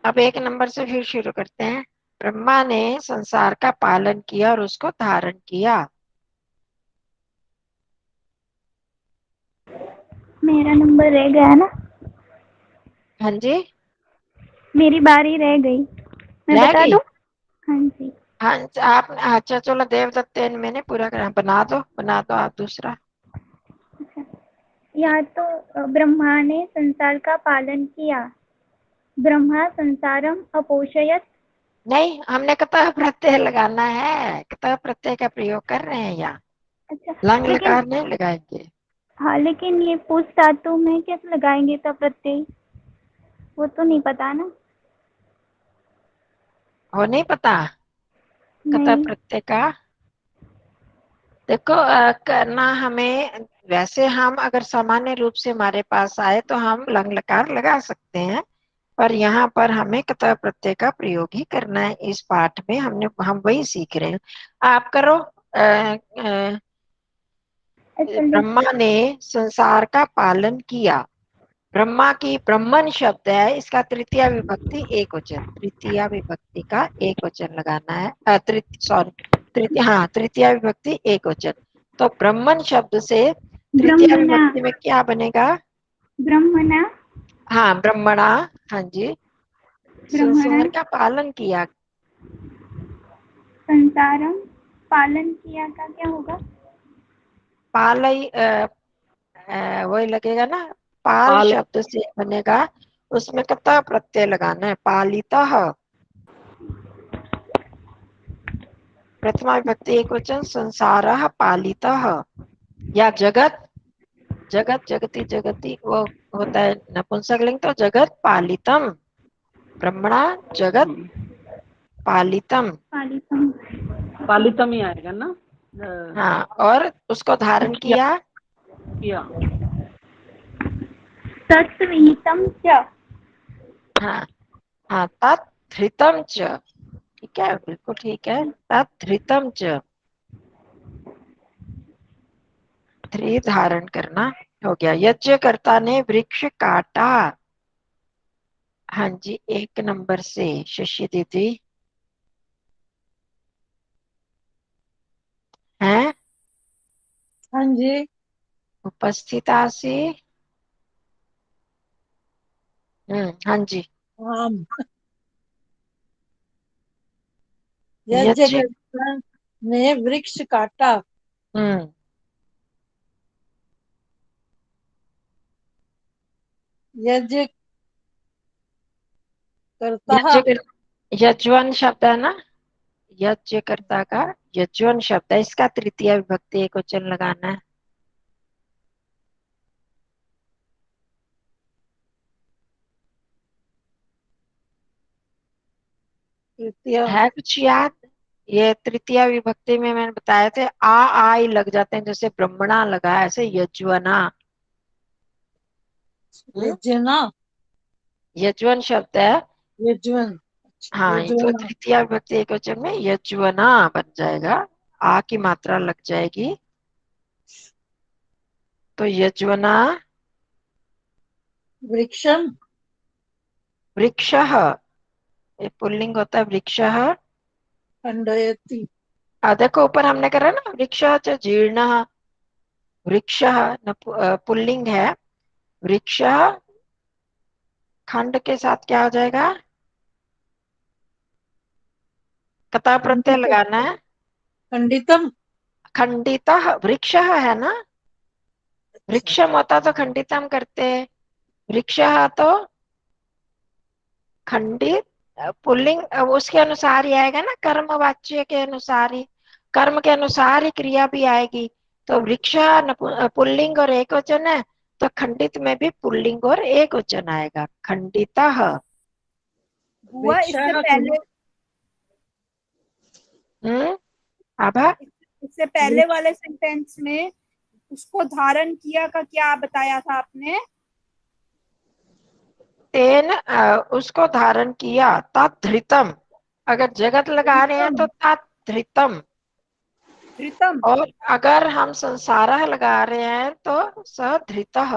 अब एक नंबर से फिर शुरू करते हैं। ब्रह्मा ने संसार का पालन किया और उसको धारण किया। मेरा नंबर रह गया ना? हाँ जी, मेरी बारी रह गई, मैं रह बता गई। दूं? हाँ जी। हाँ आप, अच्छा चलो, देवदत्तेन मैंने पूरा करा। बना दो आप दूसरा। यहाँ तो ब्रह्मा ने संसार का पालन किया। ब्रह्मा संसारम अपोषयत। नहीं, हमने कतः प्रत्यय लगाना है। कतः प्रत्यय का प्रयोग कर रहे हैं यहाँ। अच्छा लंग लेकिन, लकार नहीं लगाएंगे। हाँ लेकिन ये पुष धातु में कैसे लगाएंगे तब प्रत्यय, वो तो नहीं पता ना। हो नहीं पता कतः नहीं। प्रत्यय का? देखो करना हमें, वैसे हम अगर सामान्य रूप से हमारे पास आए तो हम लंग लकार लगा सकते हैं, पर यहाँ पर हमें कतः प्रत्यय का प्रयोग ही करना है। इस पाठ में हम वही सीख रहे हैं। आप करो। अच्छा ब्रह्मा ने संसार का पालन किया। ब्रह्मा की ब्रह्मन शब्द है, इसका तृतीया विभक्ति एक वचन, तृतीया विभक्ति का एक वचन लगाना है। तृतीया विभक्ति एक वचन। तो ब्रह्मन शब्द से तृतीया ब्रह्मणा। विभक्ति में क्या बनेगा? ब्रह्मणा। हाँ, ब्रह्मणा। हाँ जी। ब्रह्मणा संसार का पालन किया। संसारम पालन किया का क्या होगा? पालय वही लगेगा ना। पाल पाल। शब्द से बनेगा, उसमें कतः प्रत्यय लगाना है। पालितः, प्रथमा विभक्ति एक वचन। संसारः पालितः, या जगत, जगत जगति जगति वो होता है नपुंसकलिंग, तो जगत पालितम। ब्रह्मणा जगत पालितम। पालितम। पालितम ही आएगा ना? हाँ, और उसको धारण किया किया। किया। तत्विहितम च। हाँ हाँ, तत्धृतम च। ठीक है, बिल्कुल ठीक है। तत्धृतम च, धृ धारण करना हो गया। यज्ञकर्ता ने वृक्ष काटा। हाँ जी, एक नंबर से शशि दीदी हैं हाँ जी। उपस्थित आसी। हाँ जी। आम। यज्ञ। यज्ञकर्ता ने वृक्ष काटा। हम्म यज्ञ करता। यज्ञ, यज्वन शब्द है ना, यज्ञकर्ता का यज्वन शब्द है, इसका तृतीय विभक्ति एक वचन लगाना है। तृतीय। है कुछ याद? ये तृतीय विभक्ति में मैंने बताया थे आई लग जाते हैं, जैसे ब्रह्मणा लगा, ऐसे यज्वना। यज्ञना। यज्वन शब्द है। यज्वन। हाँ, तो यज्वना। तृतीय विभक्ति एक वचन में यज्वना बन जाएगा। आ की मात्रा लग जाएगी, तो यज्वना। वृक्षम। वृक्षः, ये पुल्लिंग होता है वृक्षः। खंडयति। देखो ऊपर हमने करा ना, वृक्ष च जीर्ण, वृक्ष पुल्लिंग है, वृक्ष खंड के साथ क्या हो जाएगा, कता प्रत्यय लगाना है। खंडितम। खंडितः वृक्ष है ना, वृक्षम होता तो खंडितम करते, वृक्ष तो खंडित पुल्लिंग, उसके अनुसार ही आएगा ना, कर्म वाच्य के अनुसार ही, कर्म के अनुसार ही क्रिया भी आएगी। तो वृक्ष पुल्लिंग और एक वचन है, तो खंडित में भी पुल्लिंग और एक वचन आएगा, खंडितः। बुआ इससे पहले, आभा इससे पहले वाले सेंटेंस में उसको धारण किया का क्या बताया था आपने? तेन उसको धारण किया, तद्धृतम। अगर जगत लगा रहे हैं तो तद्धृतम, धृतम। और अगर हम संसारः लगा रहे हैं तो सधृतः।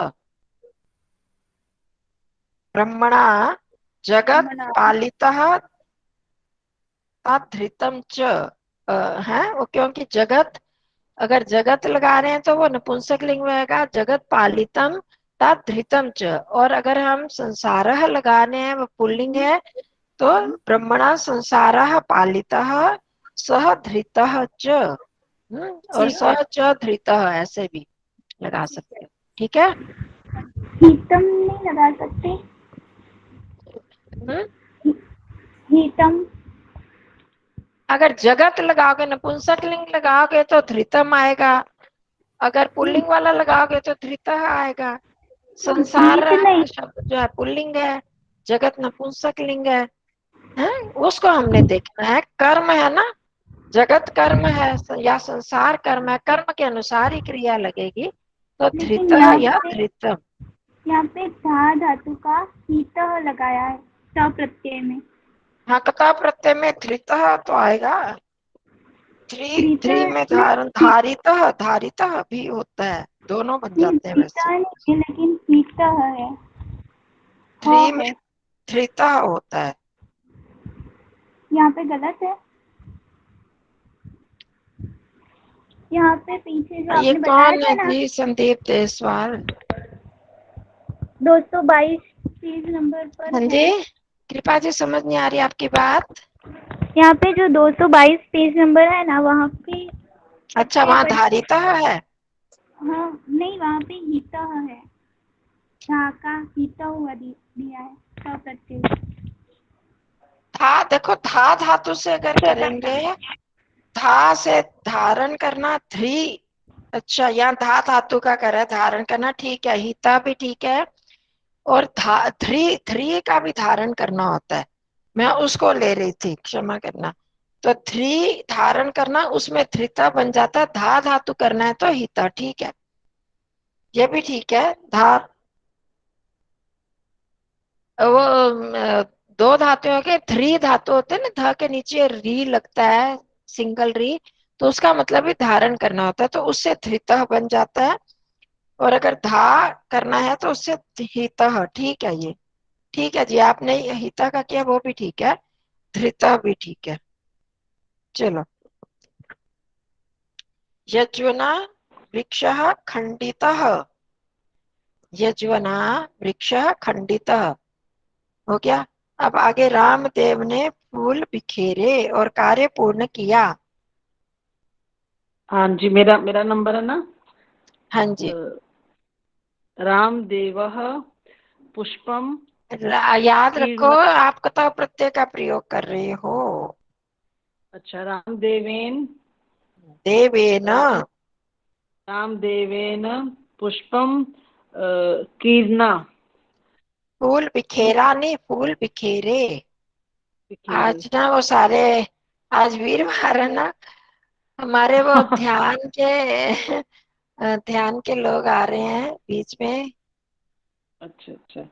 ब्रह्मणा जगत ब्रह्मणा। पालितः तद्धृतम च, है वो, क्योंकि जगत, अगर जगत लगा रहे हैं तो वो नपुंसक लिंग में आएगा, जगत पालितम तद्धृतम च। और अगर हम संसारः लगा रहे हैं वो पुल्लिंग है, तो ब्रह्मणा संसारः पालितः सह धृतः च। और ठीक है, सह च धृतः ऐसे भी लगा ठीक है। सकते हैं, ठीक है। हीतम नहीं लगा सकते? हीतम। अगर जगत लगाओगे, नपुंसक लिंग लगाओगे तो धृतम आएगा, अगर पुल्लिंग वाला लगाओगे तो धृतः आएगा। संसार हीत नहीं। शब्द जो है पुल्लिंग है, जगत नपुंसक लिंग है, उसको हमने देखना है। कर्म है ना, जगत कर्म है या संसार कर्म है, कर्म के अनुसार ही क्रिया लगेगी, तो लेकिन धृतः या धृतम। यहाँ पे धा धातु का हीतः लगाया है स प्रत्यय में। हाँ, कथा प्रत्यय में धृतः तो आएगा, थ्री में धारण, धारितः, धारितः भी होता है, दोनों बन जाते हैं वैसे। नहीं, लेकिन हीतः है, थ्री है। में धृतः होता है। यहाँ पे गलत है। यहाँ पे पीछे जो ये आपने बताया कौन था है ना, जी? संदीप देसवाल। 222 पेज नंबर पर हाँ है। जी, कृपा जी समझ नहीं आ रही आपकी बात। यहाँ पे जो 222 पेज नंबर है ना, वहाँ पे अच्छा, वहाँ धारितः है। हाँ नहीं, वहाँ पे हीतः है, धा का हीता हुआ दिया है स प्रत्यय। था, देखो था धातु से अगर करेंगे, था से धारण करना, ध्री। अच्छा, यहाँ धा धातु का करे धारण करना, ठीक है, हिता भी ठीक है, और ध्री, ध्री का भी धारण करना होता है, मैं उसको ले रही थी, क्षमा करना। तो ध्री धारण करना, उसमें धृता बन जाता है, धा धातु करना है तो हिता, ठीक है, ये भी ठीक है। धार वो दो धातुओं के ध्री धातु होते हैं ना, धा के नीचे री लगता है, सिंगल री, तो उसका मतलब ही धारण करना होता है, तो उससे धृतः बन जाता है। और अगर धा करना है तो उससे हितः, ठीक है, ये ठीक है जी, आपने हिता का किया वो भी ठीक है, धृतः भी ठीक है। चलो, यज्वना वृक्षः खंडितः, यज्वना वृक्षः खंडितः हो गया। अब आगे, रामदेव ने फूल बिखेरे और कार्य पूर्ण किया। हाँ जी, मेरा मेरा नंबर है ना। हाँ जी, रामदेवः पुष्पम याद रखो कीर्ण। आप कथा प्रत्यय का प्रयोग कर रहे हो। अच्छा, रामदेवेन, देवेन, रामदेवेन पुष्पम कीर्णा। फूल बिखेरा नहीं, फूल बिखेरे। बिखेरे। आज ना वो सारे, आज वीरवार है ना, हमारे वो ध्यान के लोग आ रहे हैं बीच में। अच्छा अच्छा।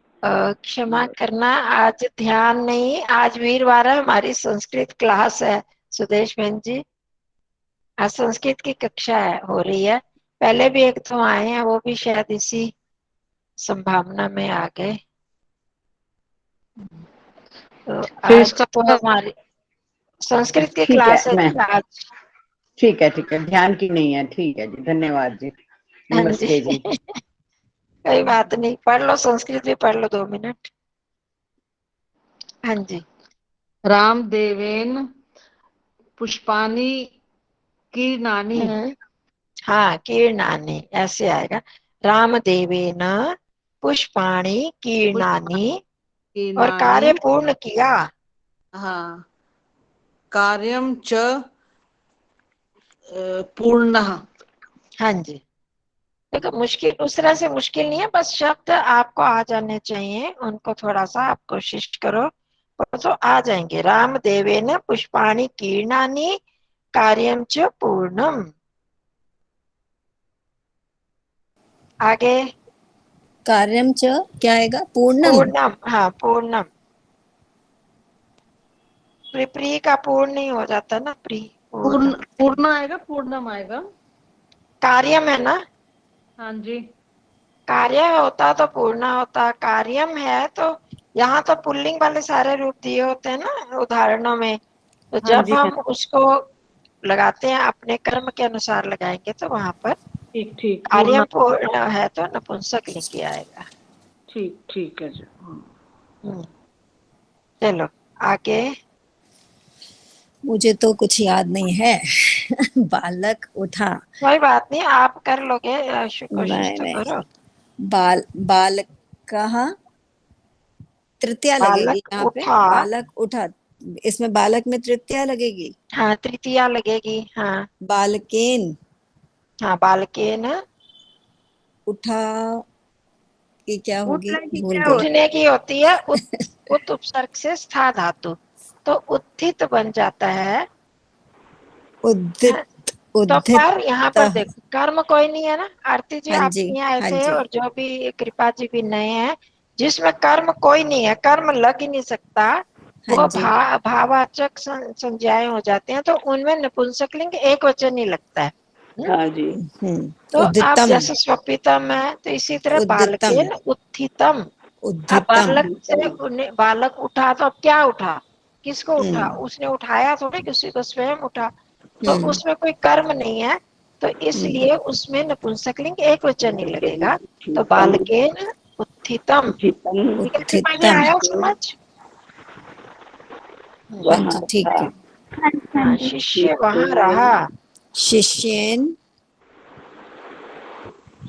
क्षमा करना, आज ध्यान नहीं, आज वीरवार है, हमारी संस्कृत क्लास है, सुदेश बहन जी, आज संस्कृत की कक्षा हो रही है। पहले भी एक तो आए हैं, वो भी शायद इसी संभावना में आ गए। तो फिर आज इसका तो हमारी संस्कृत की ठीक है, क्लास है मैं जी आज। ठीक है, ध्यान की नहीं है। ठीक है जी, धन्यवाद जी, हाँ नमस्ते जी। जी। कोई बात नहीं, पढ़ लो संस्कृत भी पढ़ लो 2 मिनट। हाँ जी। रामदेवेन पुष्पाणि कीर्णानि। हाँ, कीर्णानि ऐसे आएगा। रामदेवेन पुष्पाणि कीर्णानि, और कीर्णानि। कार्य पूर्ण किया। हाँ, कार्यम च पूर्णः। हाँ जी। देखो मुश्किल उस तरह से मुश्किल नहीं है, बस शब्द आपको आ जाने चाहिए, उनको थोड़ा सा आप कोशिश करो तो आ जाएंगे। रामदेवेन पुष्पाणि कीर्णानि कार्यम च पूर्णम। आगे कार्यम च क्या आएगा? पूर्णम। पूर्णम, हाँ पूर्णम। प्री का पूर्ण नहीं हो जाता ना, प्री पूर्ण, पूर्णम। पूर्ण आएगा, पूर्णम आएगा। कार्यम है ना, हाँ जी। कार्य होता तो पूर्ण होता, कार्यम है तो यहाँ तो पुल्लिंग वाले सारे रूप दिए होते हैं ना उदाहरणों में, तो हाँ जब जी, हाँ। हम उसको लगाते हैं अपने कर्म के अनुसार लगाएंगे तो वहां पर ठीक ठीक, कार्यम पूर्ण। पूर्ण है तो नपुंसक लिंग आएगा। ठीक ठीक है जी। चलो आगे। मुझे तो कुछ याद नहीं है। बालक उठा। कोई बात नहीं, आप कर लोगे, कोशिश नहीं तो नहीं, करो। बालक कहा, तृतीया लगेगी बालक यहाँ पे। उठा। बालक उठा, इसमें बालक में तृतीया लगेगी। हाँ तृतीया लगेगी, हाँ। बालकेन हाँ बालकेन। उठा की क्या होगी, उठने की भूल क्या गई। होती उठने की होती है उत उपसर्ग से स्था धातु, तो उत्थित बन जाता है। उद्दित, तो उद्धित। पर यहाँ पर देखो कर्म कोई नहीं है ना, आरती जी हाँ आप जी, यहाँ हाँ ऐसे है, जी, और जो भी कृपा जी भी नए हैं जिसमें कर्म कोई नहीं है, कर्म लग ही नहीं सकता, हाँ वो जी। भावाचक संज्ञाएं हो जाते हैं, तो उनमें नपुंसक लिंग एक वचन ही लगता है। हाँ जी। तो आप उद्दितम, जैसे स्वपितम है तो इसी तरह उद्दितम, बालकेन उत्थितम। अब उद्धितम। बालक से बालक उठा तो अब क्या उठा, किसको उठा, हम्म उसने उठाया थोड़ी, किसी को स्वयं उठा, तो हम्म उसमें कोई कर्म नहीं है, तो हम्म इसलिए उसमें नपुंसकलिंग एक वचन ही लगेगा। तो उठितम, बालकेन उत्थितम। उठितम, ठीक है कृपा, ये उत्थितम। आया समझ। हाँ वहाँ जी, ठीक था। है। हाँ जी, हाँ हाँ जी। शिष्य वहां रहा। शिष्येन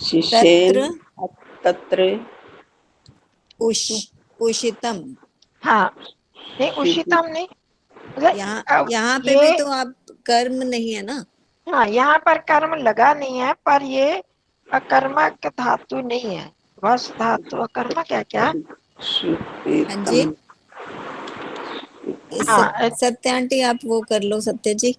शिष्येन तत्र तत्र उष उषितम। हाँ नहीं शिशु। उषितम नहीं, मतलब यहाँ अब यहाँ पे ये, भी तो आप कर्म नहीं है ना। हाँ यहाँ पर कर्म लगा नहीं है, पर ये अकर्मक धातु नहीं है, वस धातु अकर्मक क्या क्या। हाँ जी। सुपेतम। हाँ सत्य आंटी आप वो कर लो, सत्य जी।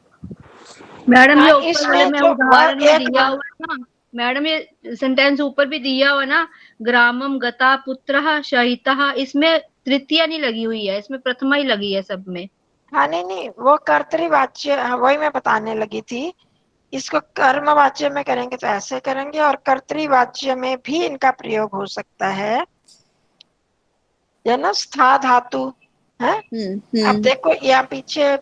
मैडम ये हाँ ऊपर वाले इसमें में जो वह उदाहरण में एक दिया हुआ है ना मैडम, ये सेंटेंस ऊपर भी दिया हुआ है ना, ग्रामम गता पुत्रः शहितः, इसमें तृतीया नहीं लगी हुई है, इसमें प्रथमा ही लगी है सब में। हाँ नहीं नहीं वो कर्तृवाच्य, हाँ, वही मैं बताने लगी थी। इसको कर्मवाच्य में करेंगे तो ऐसे करेंगे, और कर्तृवाच्य में भी इनका प्रयोग हो सकता है, या ना स्था धातु है। अब हम्म देखो यहाँ पीछे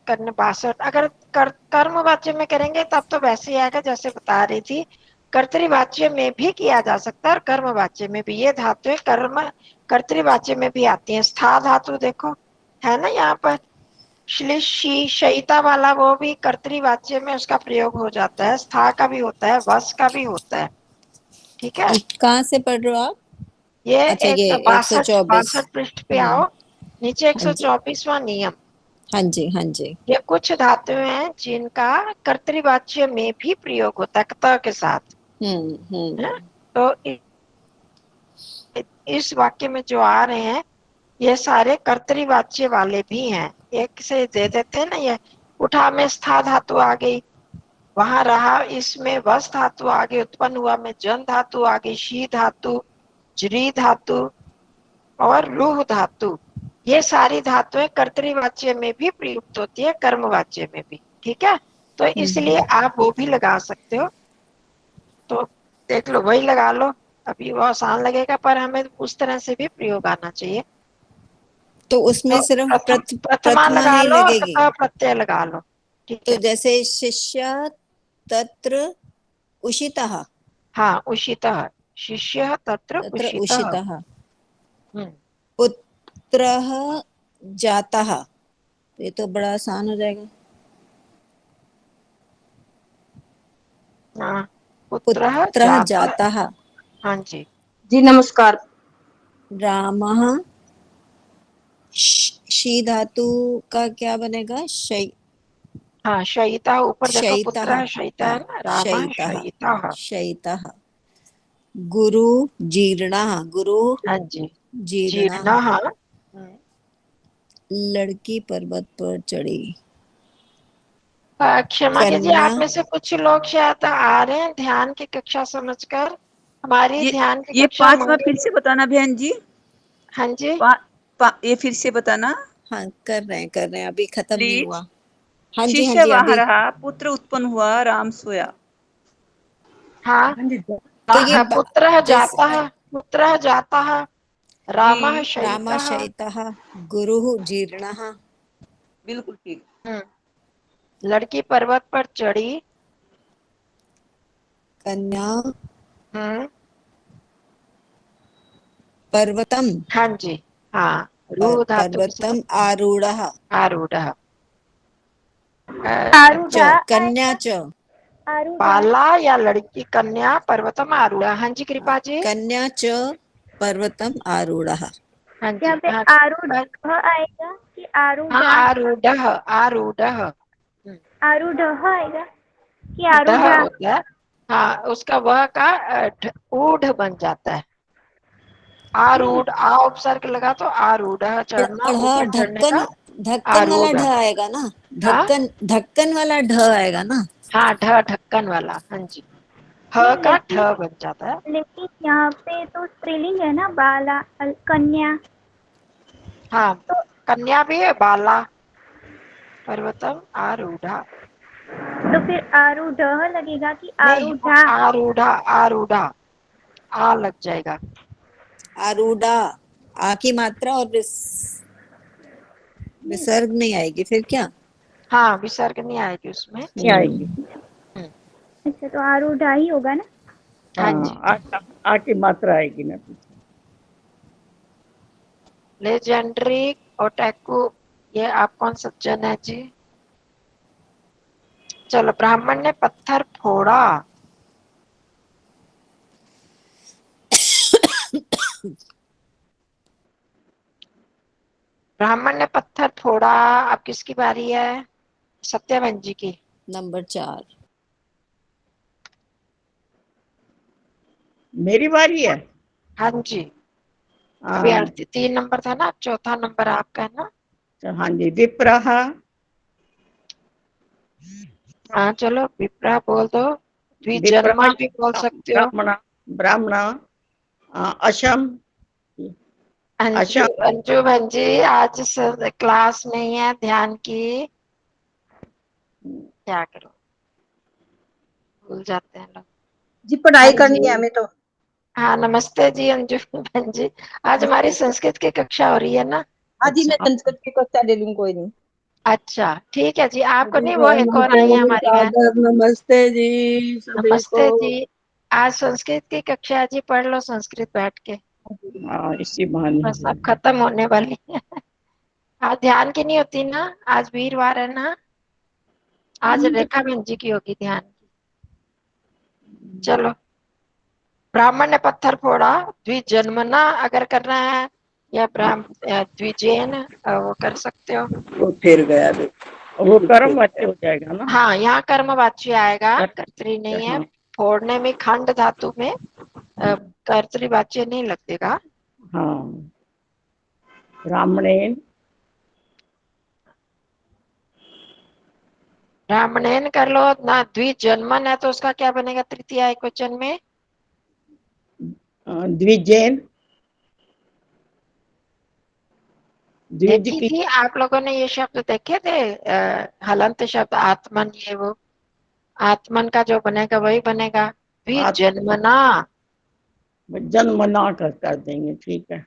करने 62, अगर कर्मवाच्य में करेंगे तब तो वैसे ही आएगा जैसे बता रही थी, कर्तृवाच्य में भी किया जा सकता है और कर्मवाच्य में भी, ये धातुएं कर्म कर्तृवाच्य में भी आती हैं। स्था धातु देखो है ना यहाँ पर, श्लिषी शयिता वाला वो भी कर्तृवाच्य में उसका प्रयोग हो जाता है, स्था का भी होता है, वस का भी होता है। ठीक है, कहाँ से पढ़ रहे हो आप? ये अच्छा, एक ये 62 124। 62 पृष्ठ पे आओ, नीचे हाँ जी, 124वां नियम। हाँ जी, हाँ जी। ये कुछ धातुएं हैं जिनका कर्तृवाच्य में भी प्रयोग होता है क्त के साथ है? तो इस वाक्य में जो आ रहे हैं ये सारे कर्तृवाच्य वाले भी हैं। एक से दे देते हैं ना, ये उठा में स्था धातु आ गई, वहां रहा इसमें वस धातु आ गई, उत्पन्न हुआ में जन धातु आ गई, शी धातु, ज्री धातु और रूह धातु, ये सारी धातुएं कर्तृवाच्य में भी प्रयुक्त होती है, कर्मवाच्य में भी। ठीक है, तो इसलिए आप वो भी लगा सकते हो, तो देख लो वही लगा लो। अभी वो आसान लगेगा पर हमें उस तरह से भी प्रयोग आना चाहिए। तो उसमें तो सिर्फ प्रथमा प्रथमा लगा ही लो और लगेगी। त प्रत्यय लगा लो। ठीक तो है। जैसे शिष्य तत्र उषितः, हाँ, उषितः, शिष्य तत्र तत्र उषितः। उषितः, हम्म। पुत्रः जातः, तो ये तो बड़ा आसान हो जाएगा। हाँ, पुत्रः पुत्रः जातः। जातः, हाँ जी। जी नमस्कार। रामः, शी धातु का क्या बनेगा? हाँ, शयिता, ऊपर देखो, शयितः, पुत्रः शयिता है हाँ ना, रामः शयितः, शयितः। शयितः। गुरु जीर्णः, गुरु हाँ जी। जीर्णः। जीर्णः। हम्म। लड़की पर्वत पर चढ़ी। क्षमा कीजिए, कन्या, आप में से कुछ लोग शायद आ रहे हैं ध्यान की कक्षा समझकर। हमारी ध्यान की ये कक्षा पांचवा मंगल। फिर से बताना बहन जी। हाँ जी। ये फिर से बताना हाँ कर रहे हैं, अभी खत्म नहीं प्लीज। हुआ। हाँ जी, हाँ शिष्य जी, वहां अभी। रहा, पुत्र उत्पन्न हुआ, राम सोया। हाँ, तो ये पुत्रः जैसे जातः, पुत्रः जातः, रामः जी रामा शयितः। शयितः, गुरुः जीर्णः। बिल्कुल ठीक। लड़की पर्वत पर चढ़ी। कन्या हम्म। पर्वतम, हाँ जी। हाँ, रू धातु के साथ पर्वतम आरूढ़ः। आरूढ़। च, आरूढ़ा कन्या आएगा। च, आरूढ़ा। बाला या लड़की, कन्या पर्वतम आरूढ़। हाँ जी कृपा जी। कन्या च पर्वतम आरूढ़ः। हाँ यहाँ जी। पे हाँ, आरूढ़ आएगा कि हाँ, आरूढ़ा? आरूढ़, आरूढ़। आरूढ़ आएगा कि डह आरूढ़ा? होता है। हाँ, उसका वह का ऊढ़ बन जाता है। आरूढ़, आ उपसर्ग लगा तो आरूढ़, चढ़ना, ऊपर चढ़ने ढक्कन, का ढक्कन वाला आरूढ़। ढ आएगा ना? हाँ, ढक्कन वाला ढ आएगा ना? हाँ, ढ ढक्कन वाला। हाँ जी। ह नहीं, का लेकिन ठ बन जाता है। लेकिन यहाँ पे तो स्त्रीलिंग है ना, बाला कन्या। हाँ, तो कन्या भी है, बाला पर्वतम आरूढ़ा। फिर आरूढ़ लगेगा कि नहीं, आरूढ़ा? आरूढ़ा, आरूढ़ा, आ लग जाएगा। आरूढ़ा, आ की मात्रा और विसर्ग नहीं आएगी, फिर क्या? हाँ, विसर्ग नहीं आएगी उसमें। नहीं आएगी। हम्म। अच्छा, तो आरूढ़ा ही होगा ना? हाँ जी। हाँ, आ की मात्रा आएगी ना। लेजेंडरी ओटैकू, ये आप कौन सज्जन है जी? चलो, ब्राह्मण ने पत्थर फोड़ा। ब्राह्मण ने पत्थर फोड़ा। अब किसकी बारी है? सत्यवन जी की। नंबर 4। मेरी बारी है। हाँ जी। अभी हाँ। 3 नंबर था ना, चौथा नंबर आपका है ना? हाँ जी, विप्रह। हाँ, चलो विप्रा बोल दो। विप्रह द्विजन्मा भी बोल सकते हो। ब्राह्मण, ब्राह्मण। अशम, अंजू, अशम। अंजू बहन जी, आज क्लास नहीं है ध्यान की। क्या करो, भूल जाते हैं लोग। जी हाँ पढ़ाई करनी जी। है हमें तो। हाँ, नमस्ते जी अंजू बहन जी। आज हमारी संस्कृत की कक्षा हो रही है ना? हाँ जी, मैं अच्छा। संस्कृत की कक्षा ले लूँ, कोई नहीं। अच्छा, ठीक है जी, आपको नहीं, वो एक और आई है को हमारी बहन। सादर नमस्ते जी सभी को। नमस्ते जी। आज संस्कृत की कक्षा है जी, पढ़ लो संस्कृत बैठ के। हाँ, इसी बहाने। बस अब खत्म होने वाली है। आज ध्यान की नहीं होती ना, आज वीरवार है ना। आज रेखा बहन जी की होगी ध्यान की। चलो, ब्राह्मण ने पत्थर फोड़ा। द्विजन्मना अगर करना है, या द्विजेन, वो कर सकते हो। वो फिर गया वो कर्म अच्छे हो जाएगा ना। हाँ, यहाँ कर्मवाच्य आएगा, कर्तरी नहीं है। हाँ। फोड़ने में खंड धातु में कर्तरीवाच्य नहीं लगेगा। हाँ, ब्राह्मणेन। ब्राह्मणेन कर लो ना। द्विजन्मन है तो उसका क्या बनेगा तृतीय एकवचन में? द्विजेन। द्विज देखी की। थी आप लोगों ने ये शब्द देखे थे? हलंत शब्द आत्मन, ये वो आत्मन का जो बनेगा वही बनेगा। द्विजन्मना। जन्म ना कर देंगे, ठीक है।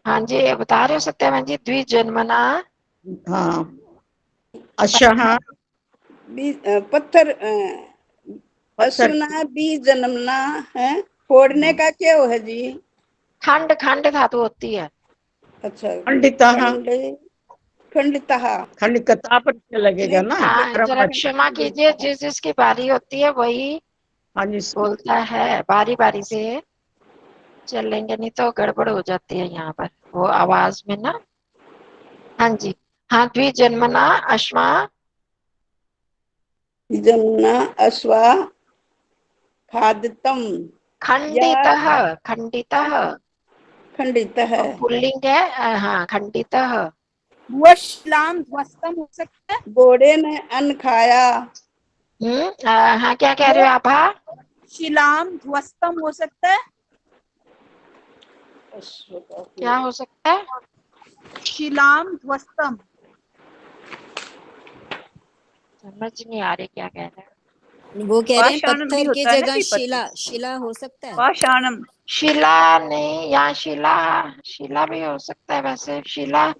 हाँ जी, ये बता रहे हो सत्यवान जी, द्विजन्मना। हाँ, अशः पत्थर पत्थर असुना बीज जन्मना है। फोड़ने का क्या है जी? खंड खंड धातु होती है। अच्छा, खंडितः खंड खंडितः। खंडितता पर क्या लगेगा ना, हाँ, जरा क्रमवचन। क्षमा कीजिए, जिस जिसकी बारी होती है वही हाँ जी, बोलता है, बारी बारी से चलेंगे, नहीं तो गड़बड़ हो जाती है यहाँ पर वो आवाज में ना। हाँ जी, हाँ, द्विजन्मना अश्मा जन्मना अश्वा खादितम या खंडितः। खंडितः खंडितः। पुल्लिंग है। हाँ, खंडितः। वो शिलाम ध्वस्तम हो सकता है। घोड़े ने अन्न खाया। हाँ, क्या कह रहे हो आप? हाँ, शिलाम ध्वस्तम हो सकता है। क्या हो सकता है? शिलाम ध्वस्तम। समझ नहीं आ रही क्या कह रहे हैं। वो कह रहे हैं पाषाणम भी पत्थर की होता है ना जगह विपत्ति। शिला, शिला हो सकता है। पाषाणम। शिला नहीं, या शिला, शिला भी हो सकता है वैसे। शिला,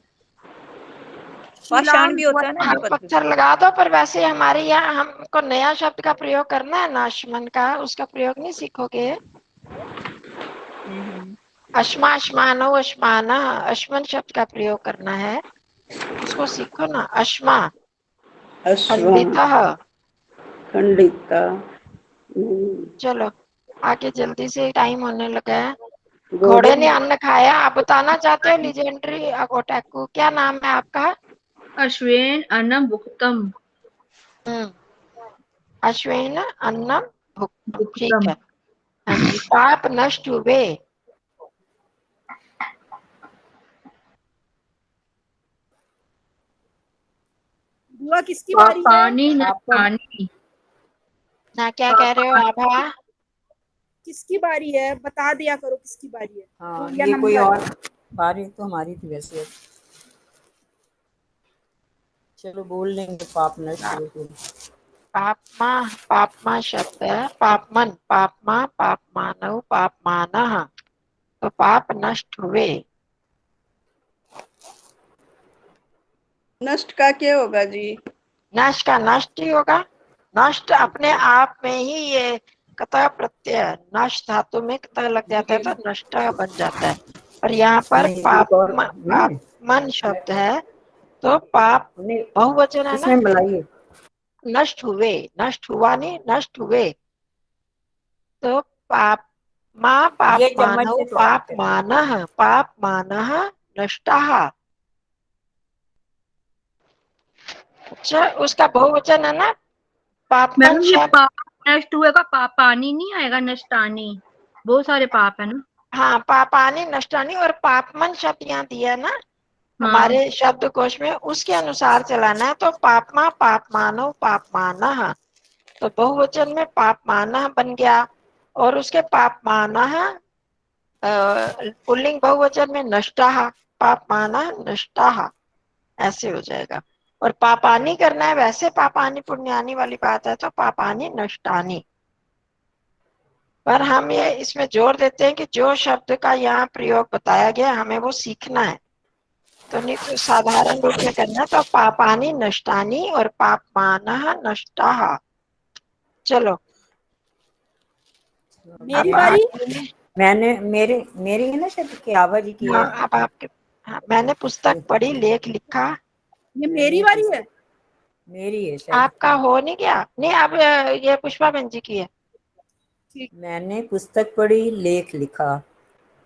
पाषाण भी होता है ना हाँ, विपत्ति। पत्थर लगा दो, पर वैसे हमारे यहाँ हमको नया शब्द का प्रयोग करना है, नाशमन का, उसका प्रयोग नहीं सीखोगे। अश्मा, अश्मानो, अश्माना, अश्मन शब्द का प्रयोग करना है, उसको सीखो ना। अश्मा, अश्वा खंडितः। खंडिता। चलो आगे, जल्दी से टाइम होने लगा है। घोड़े घोड़े ने अन्न खाया। आप बताना चाहते हो लीजेंड्री अगोटैकू, क्या नाम है आपका? अश्वेन अन्नम भुक्तम। अश्वेन अन्नम भुक्तम, ठीक भुक्तम। है। हाँ जी, पाप नष्ट हुए। बुआ किसकी बारी है? पानी आपका नष्टानी। ना, क्या कह रहे हो आप? हाँ, किसकी बारी है बता दिया करो किसकी बारी है। हाँ, या ये कोई नंबर। और बारी तो हमारी थी वैसे। चलो बोल लेंगे, पाप नष्ट हुए फिर। पापमा, पापमा शब्द है। पापमन, पापमा, पापमानव, पापमानः, तो पाप नष्ट हुए। नष्ट का क्या होगा जी? नष्ट का नष्ट ही होगा। नष्ट अपने आप में ही ये कतः प्रत्यय, नष्ट धातु में कतः लग जाता है तो नष्ट बन जाता है। और यहाँ पर नहीं, पाप, एक और नहीं, पापमन शब्द है, तो पाप नहीं, बहुवचन है ना। इसमें मिलाइए। नष्ट हुए, नष्ट हुआ नहीं, नष्ट हुए। तो पाप माँ, पाप ये चम्मच मानव, से थोड़ा पाप मानः, पाप मानः नष्टः। अच्छा, उसका बहुवचन है ना, पापमन मैडम ये शब्द। पाप नष्ट हुए का पापानी नहीं आएगा, नष्टानी। बहुत सारे पाप है ना। हाँ, पापानी नष्टानी, और पापमन शब्द यहाँ दिया है ना हाँ। हमारे शब्दकोश में, उसके अनुसार चलाना है। तो पापमा, पापमानो, पापमानः, तो बहुवचन में पापमानः बन गया। और उसके पापमानः पुल्लिंग बहुवचन में नष्टः, पापमानः नष्टः, ऐसे हो जाएगा। और पापानी करना है वैसे, पापानी पुण्यानी वाली बात है, तो पापानी नष्टानी। पर हम ये इसमें जोर देते हैं कि जो शब्द का यहाँ प्रयोग बताया गया हमें वो सीखना है, तो नहीं तो साधारण रूप में करना। तो पापानी नष्टानी और पापमानः नष्टः। चलो मेरी अब बारी। आगे। मैंने मेरी है ना शब्द की आवाज की हाँ, है। अब आपके, हाँ, मैंने पुस्तक पढ़ी, लेख लिखा। ये मेरी बारी है। मेरी है शायद। आपका हो नहीं गया? नहीं, अब ये पुष्पा बहन जी की है। मैंने पुस्तक पढ़ी, लेख लिखा।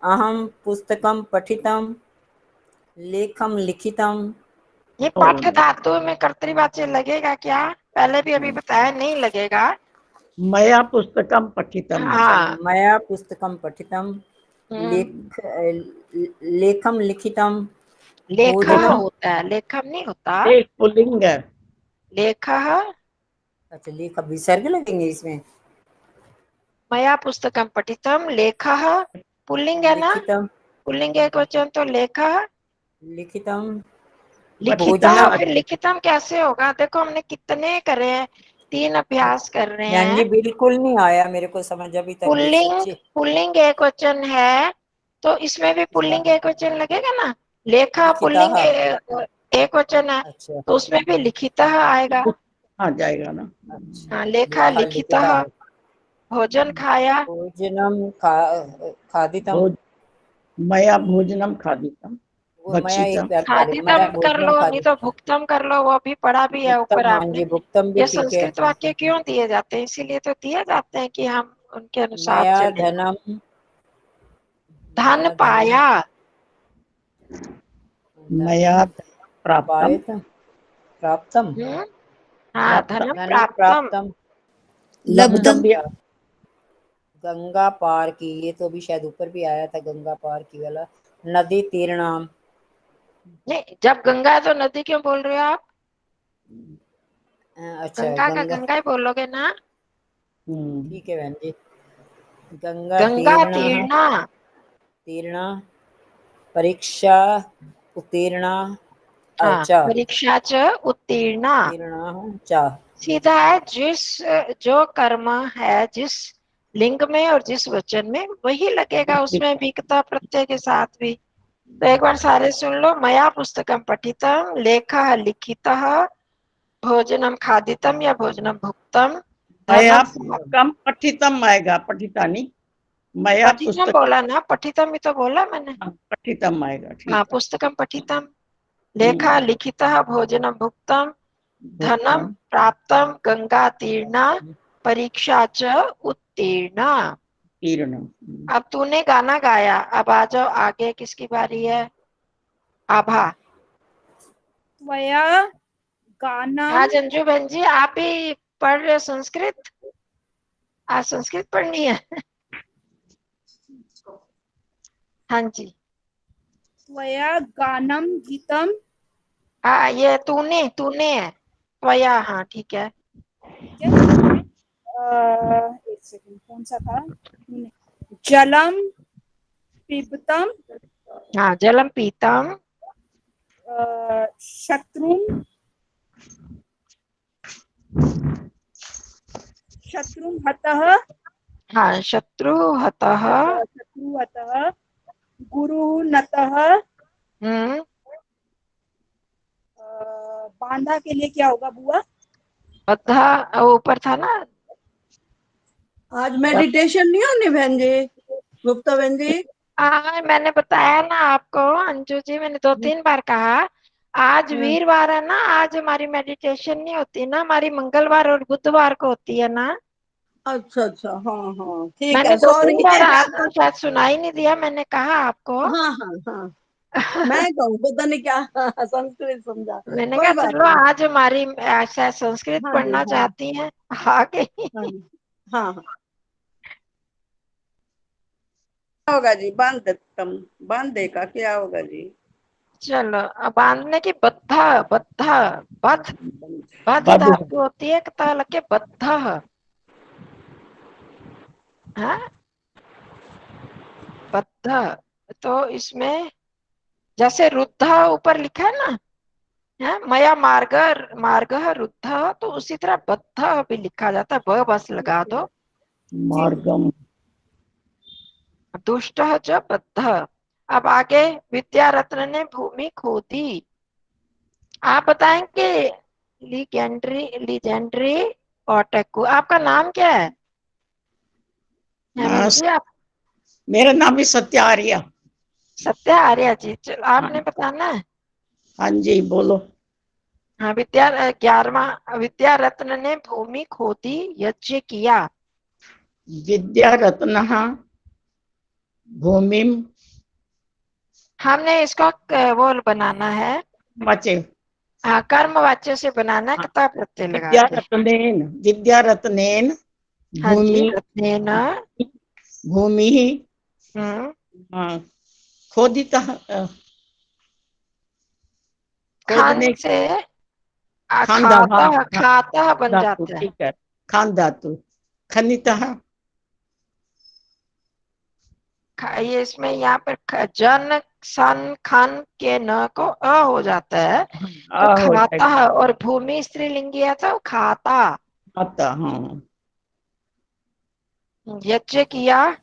अहम पुस्तकम पठितम, लेखम लिखितम। ये पाठ धातु में कर्तृवाच्य लगेगा क्या? पहले भी अभी बताया, नहीं लगेगा। मया पुस्तकम पठितम। हाँ, मया पुस्तकम पठितम, लेख लेखम लिखितम, लेख भोजनम। होता है, लेखम नहीं होता। एक पुल्लिंग है। लेख, अच्छा, लेख अब विसर्ग लगेंगे इसमें। मया पुस्तकम पठितम, लेख पुल्लिंग है ना, लिखितम, पुल्लिंग एक वचन तो लेख। लिखितम, लिखिता, भोजनम। फिर लिखितम कैसे होगा? देखो हमने कितने करे हैं, 3 अभ्यास कर रहे बहन जी हैं। बिल्कुल नहीं आया मेरे को समझ अभी तक, पुल्लिंग, सच्ची। पुल्लिंग एक वचन है तो इसमें भी पुल्लिंग एक वचन लगेगा ना। लेखा लिखितः। पुल्लिंग एक वचन है, अच्छा तो उसमें भी लिखितः आएगा। आ जाएगा ना। अच्छा। हाँ, लेखा लिखितः। भोजन खाया, भोजनम खादितम। भोज मया भोजनम खादितम वो मया एक भक्षितम। बार पहले, खादितम मया कर भोजनम लो, नहीं तो खादितम। भुक्तम कर लो, वो भी पढ़ा भी है ऊपर भुक्तम, हाँ आपने। जी, भुक्तम भी ये ठीक है। संस्कृत वाक्य क्यों दिए जाते हैं? इसीलिए तो दिए जाते हैं कि हम उनके अनुसार मया चले। धनम। धन मया धनम पाया। मया धनम प्राप्तम। पायत प्राप्तम। हाँ, धनम धनम प्राप्तम। प्राप्तम। लब्धम भी। गंगा पार की, ये तो भी शायद ऊपर भी आया था, गंगा पार की वाला। नदी तीर्णाम। नहीं, जब गंगा है तो नदी क्यों बोल रहे हो आप? अच्छा गंगा का गंगा, गंगा ही बोलोगे ना। ठीक है बहन जी। गंगा गंगा तीर्णा। तीर्णा। तीर्णा। परीक्षा उत्तीर्णा। हाँ, चा। परीक्षा च उत्तीर्णा। तीर्णा चा। सीधा है, जो कर्म है जिस लिंग में और जिस वचन में वही लगेगा उसमें विकता प्रत्यय के साथ भी। तो एक बार सारे सुन लो। मया पुस्तकम पठितम, लेखः लिखितः, भोजनम खादितम या भोजनम भुक्तम, मया धनम। पुस्तकम पठितम आएगा, पठिता नहीं। मया पठितम पुस्तकम। बोला ना, पठितम ही तो बोला मैंने। पठितम आएगा, ठीक हाँ, है। पुस्तकम पठितम, लेखा लिखितः, भोजनम भुक्तम, धनम भुक्तम प्राप्तम, गंगा तीर्णा, परीक्षा च उत्तीर्णा। तीर्ण। अब तूने गाना गाया, अब आ जाओ आगे, किसकी बारी है? आभा। त्वया गानम। हाँ अंजू बहन जी, आप ही पढ़ रहे हो संस्कृत? आज संस्कृत पढ़नी है। हाँ जी। त्वया गानम गीतम। हाँ, ये तूने तूने है, त्वया। हाँ, ठीक है। ठीक है। एक सेकंड, कौन सा था? जलम पिबतम। हाँ, जलम पीतम। शत्रुम। शत्रुम हतः। हाँ, शत्रु हतः। शत्रु हतः। गुरु नतः। बांधा के लिए क्या होगा बुआ? बद्धा ऊपर था ना। आज मेडिटेशन नहीं होनी बहन जी, गुप्ता बहन जी? हाँ, मैंने बताया ना आपको अंजू जी, मैंने 2-3 बार कहा। आज वीरवार है ना, आज हमारी मेडिटेशन नहीं होती ना, हमारी मंगलवार और बुधवार को होती है ना। अच्छा अच्छा, हाँ हाँ, ठीक मैंने है, 2-3 सॉरी। बार, आपको शायद सुनाई नहीं दिया, मैंने कहा आपको। हाँ हाँ हाँ, मैं कहूँ पता नहीं क्या संस्कृत समझा, मैंने कहा कोई बात चलो नहीं। आज हमारी शायद संस्कृत हाँ जी, पढ़ना हाँ चाहती हैं, आ गई। हाँ हाँ हाँ। क्या होगा जी? बांधे का क्या होगा जी? चलो, अब बांधने की बद्धा। बद्धा, बध, बध बद। धातु होती है, कता लगे बद्धा। हाँ, बद्धा। तो इसमें जैसे रुद्धा ऊपर लिखा है ना, है मया मार्ग, मार्ग रुद्ध, तो उसी तरह बद्ध भी लिखा जाता है, ब बस लगा दो। मार्गम। दुष्ट च बद्ध। अब आगे, विद्या रत्न ने भूमि खोदी। आप बताएंगे लीजेंड्री, लीजेंड्री और टेकू। आपका नाम क्या है हेमंत जी? आप मेरा नाम भी सत्य आर्य। सत्य आर्या जी। चलो, आपने बताना है। हाँ जी, बोलो। हाँ, 11वां, विद्या रत्न ने भूमि खोदी, यज्ञ किया। विद्या रत्न भूमि। हमने इसको वो बनाना है। मचे। हाँ, कर्मवाच्य से बनाना है, कता प्रत्यय लगा विद्या के। रत्नेन, विद्या रत्नेन हाँ जी, भूमि। रत्नेन। भूमि। हाँ, खोदितः। खान खोदने। से खांदा, हाँ खाता, हाँ, खाता बन धातु, जाता है। ठीक है। खान धातु। खनितः। ये इसमें यहाँ पर जन सन खन के न को अ हो जाता है, तो हो खाता जाएगा। है, और भूमि स्त्रीलिंगी है तो खाता। आता, हाँ। यज्ञ किया।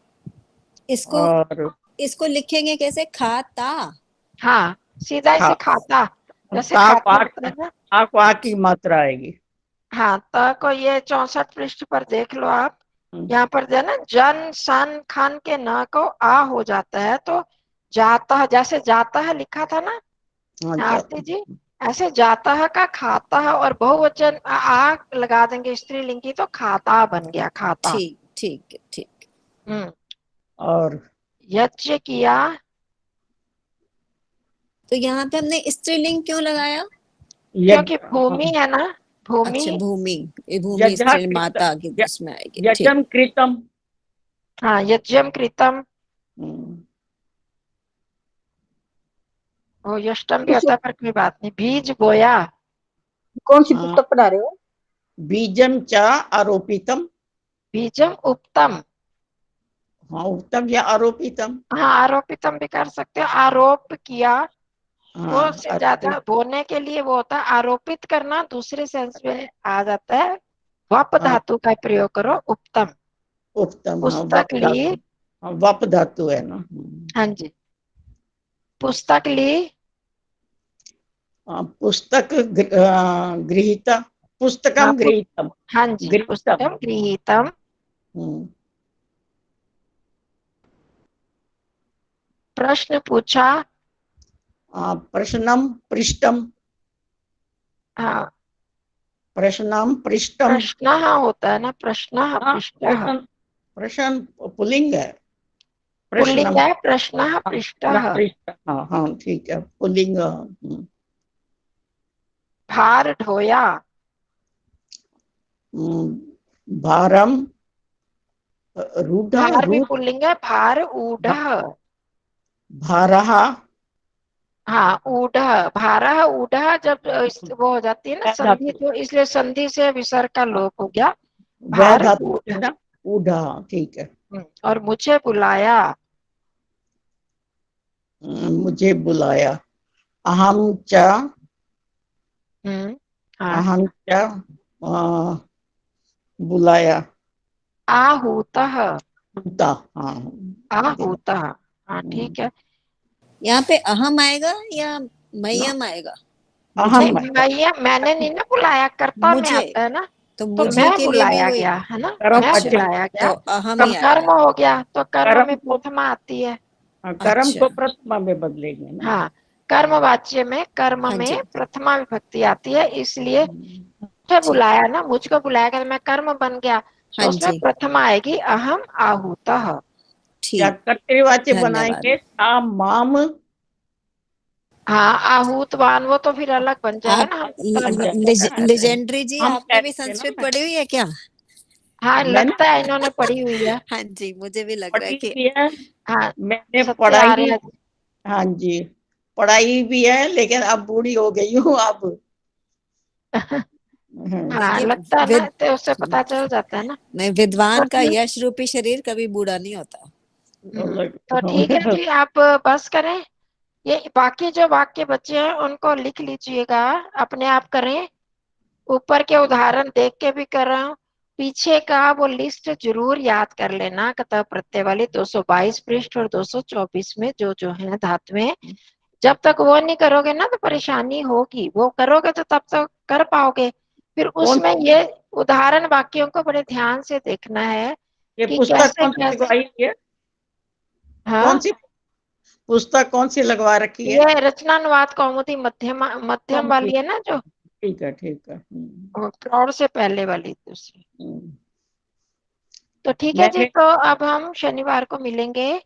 इसको और इसको लिखेंगे कैसे? खाता। हाँ, सीधा इसे खाता, जैसे ता खाता पाक होता है ना। आ की मात्रा आएगी। हाँ, त को ये 64 पृष्ठ पर देख लो आप, यहाँ पर जो है ना, जन सन खान के न को आ हो जाता है, तो जाता है, जैसे जाता है लिखा था ना हाँ, आरती जी, ऐसे जाता है का खाता है, और बहुवचन आ लगा देंगे स्त्रीलिंगी, तो खाता बन गया, खाता। ठीक ठीक ठीक। और यज्ञ किया, तो यहाँ पे हमने स्त्रीलिंग क्यों लगाया? क्योंकि भूमि है ना, भूमि। अच्छा, भूमि, ये भूमि स्त्री माता की उसमें आएगी। ठीक। यजम कृतम। हाँ, यज्ञम कृतम, वो यष्टम भी होता है, पर कोई बात नहीं। बीज बोया, कौन सी पुस्तक पढ़ा रहे हो? बीजम च आरोपितम। बीजम उपतम। हाँ, उत्तम या आरोपितम। हाँ, आरोपितम भी कर सकते हो, आरोप किया, वो से ज्यादा बोने के लिए वो होता है, आरोपित करना दूसरे सेंस में आ जाता है, वप धातु का प्रयोग करो, उपतम। उत्तम, हाँ, पुस्तक ली, वप धातु है ना। हाँ जी, पुस्तक ली, पुस्तक गृहीता, पुस्तकम गृहीतम। हाँ जी, पुस्तकम गृहीतम। प्रश्न पूछा, प्रश्नम पृष्ठम। हाँ, प्रश्नम पृष्ठम। प्रश्न होता है ना, प्रश्न पृष्ठ, प्रश्न पुल्लिंग है। पुल्लिंग है, प्रश्न पृष्ठ। हाँ हाँ, ठीक है, पुल्लिंग। भार ढोया, भारम रूढ़। भार भी पुल्लिंग है, भार ऊढ़। भारह। हाँ, ऊढ़, भारह ऊढ़, जब वो हो जाती है ना संधि, तो इसलिए संधि से विसर्ग का लोप हो गया, वह भार धातु ऊढ़। है ना, ऊढ़ा, ठीक है। और मुझे बुलाया, मुझे बुलाया, अहम च। अहम च बुलाया, आहूतः। हाँ, आहूतः, हाँ ठीक है। यहाँ पे अहम आएगा या मयम आएगा? अहम मैंने नहीं ना बुलाया, कर्ता में आता है ना, तो तो मुझे मैं के लिए भी बुलाया वही गया है ना, कर्म। मैं अच्छा, बुलाया तो गया, अहम ही कर्म आएगा। हो गया, तो कर्म में कर्म को प्रथमा आती है। कर्म को प्रथमा में बदलेंगे ना। हाँ, कर्म वाच्य में कर्म हाँ जी। में प्रथमा विभक्ति आती है, इसलिए मुझे बुलाया ना, मुझको बुलाया गया, मैं कर्म बन गया, तो हाँ उसमें जी, प्रथमा आएगी, अहम आहूतः। या ठीक, कर्तृवाच्य धन्यवाद। बनाएंगे, माम। हाँ, आहूतवान, वो तो फिर अलग बन जाएगा आप ना, हम कर्म करते हैं ना। लेजेंड्री जी, हम आपने भी कहते हैं संस्कृत ना। पढ़ी हुई है क्या? हाँ, मैंने लगता है इन्होंने पढ़ी हुई है। हाँ जी, मुझे भी लग रहा है पढ़ी कि भी है, हाँ, मैंने सत्य पढ़ाई। आर्य। हाँ जी, पढ़ाई भी है, लेकिन अब बूढ़ी हो गई हूँ अब। हाँ, ये लगता है ना, विद तो उससे पता चल जाता है ना। नहीं, तो विद्वान का ठीक, यश रूपी शरीर कभी बूढ़ा नहीं होता। तो ठीक है जी, आप बस करें, ये बाकी जो वाक्य बचे हैं उनको लिख लीजिएगा, अपने आप करें, ऊपर के उदाहरण देख के भी कर रहा हूँ, पीछे का वो लिस्ट जरूर याद कर लेना, कतः प्रत्यय वाली 222 पृष्ठ और 224 में जो जो है धातुएं, जब तक वो नहीं करोगे ना तो परेशानी होगी, वो करोगे तो तब तक कर पाओगे। फिर उसमें ये उदाहरण वाक्यों को बड़े ध्यान से देखना है ये कि पुस्तक कैसे कौन सी कैसे। लगवाई है? हाँ, कौन सी पुस्तक कौन सी लगवा रखी है? ये रचनानुवाद कौमुदी मध्यम मध्यम वाली है ना, जो ठीक है, ठीक है। प्रौढ़ से पहले वाली दूसरी। तो ठीक है जी, मैंने तो अब हम शनिवार को मिलेंगे,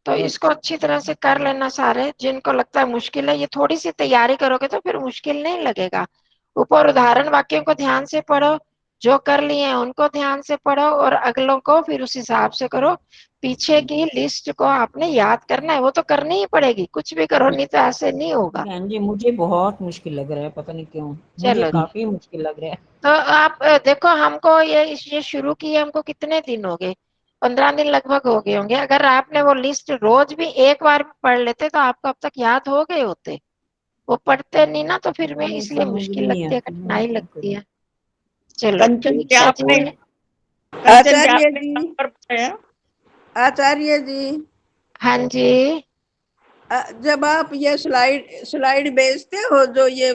तो इसको अच्छी तरह से कर लेना सारे, जिनको लगता है मुश्किल है, ये थोड़ी सी तैयारी करोगे तो फिर मुश्किल नहीं लगेगा। ऊपर उदाहरण वाक्यों को ध्यान से पढ़ो, जो कर लिए हैं उनको ध्यान से पढ़ो, और अगलों को फिर उस हिसाब से करो। पीछे की लिस्ट को आपने याद करना है, वो तो करनी ही पड़ेगी, कुछ भी करो, नहीं तो ऐसे नहीं होगा। बहन जी, मुझे बहुत मुश्किल लग रहा है, पता नहीं क्यों मुझे चलो, काफी मुश्किल लग रहा है। तो आप देखो, हमको ये शुरू किए हमको कितने दिन हो गए, 15 दिन लगभग हो गए होंगे। अगर आपने वो लिस्ट रोज भी एक बार पढ़ लेते तो आपको अब तक याद हो गए होते, वो पढ़ते नहीं ना, तो फिर में मुझे इसलिए समझ मुश्किल नहीं लगती है, आती, मैं कठिनाई क्या लगती करूं। है। चलो कंचन ठीक क्या है आपने जी। कंचन क्या आचार्य आपने जी, नंबर बताया? आचार्य जी, हाँ जी। जब आप ये स्लाइड भेजते हो जो ये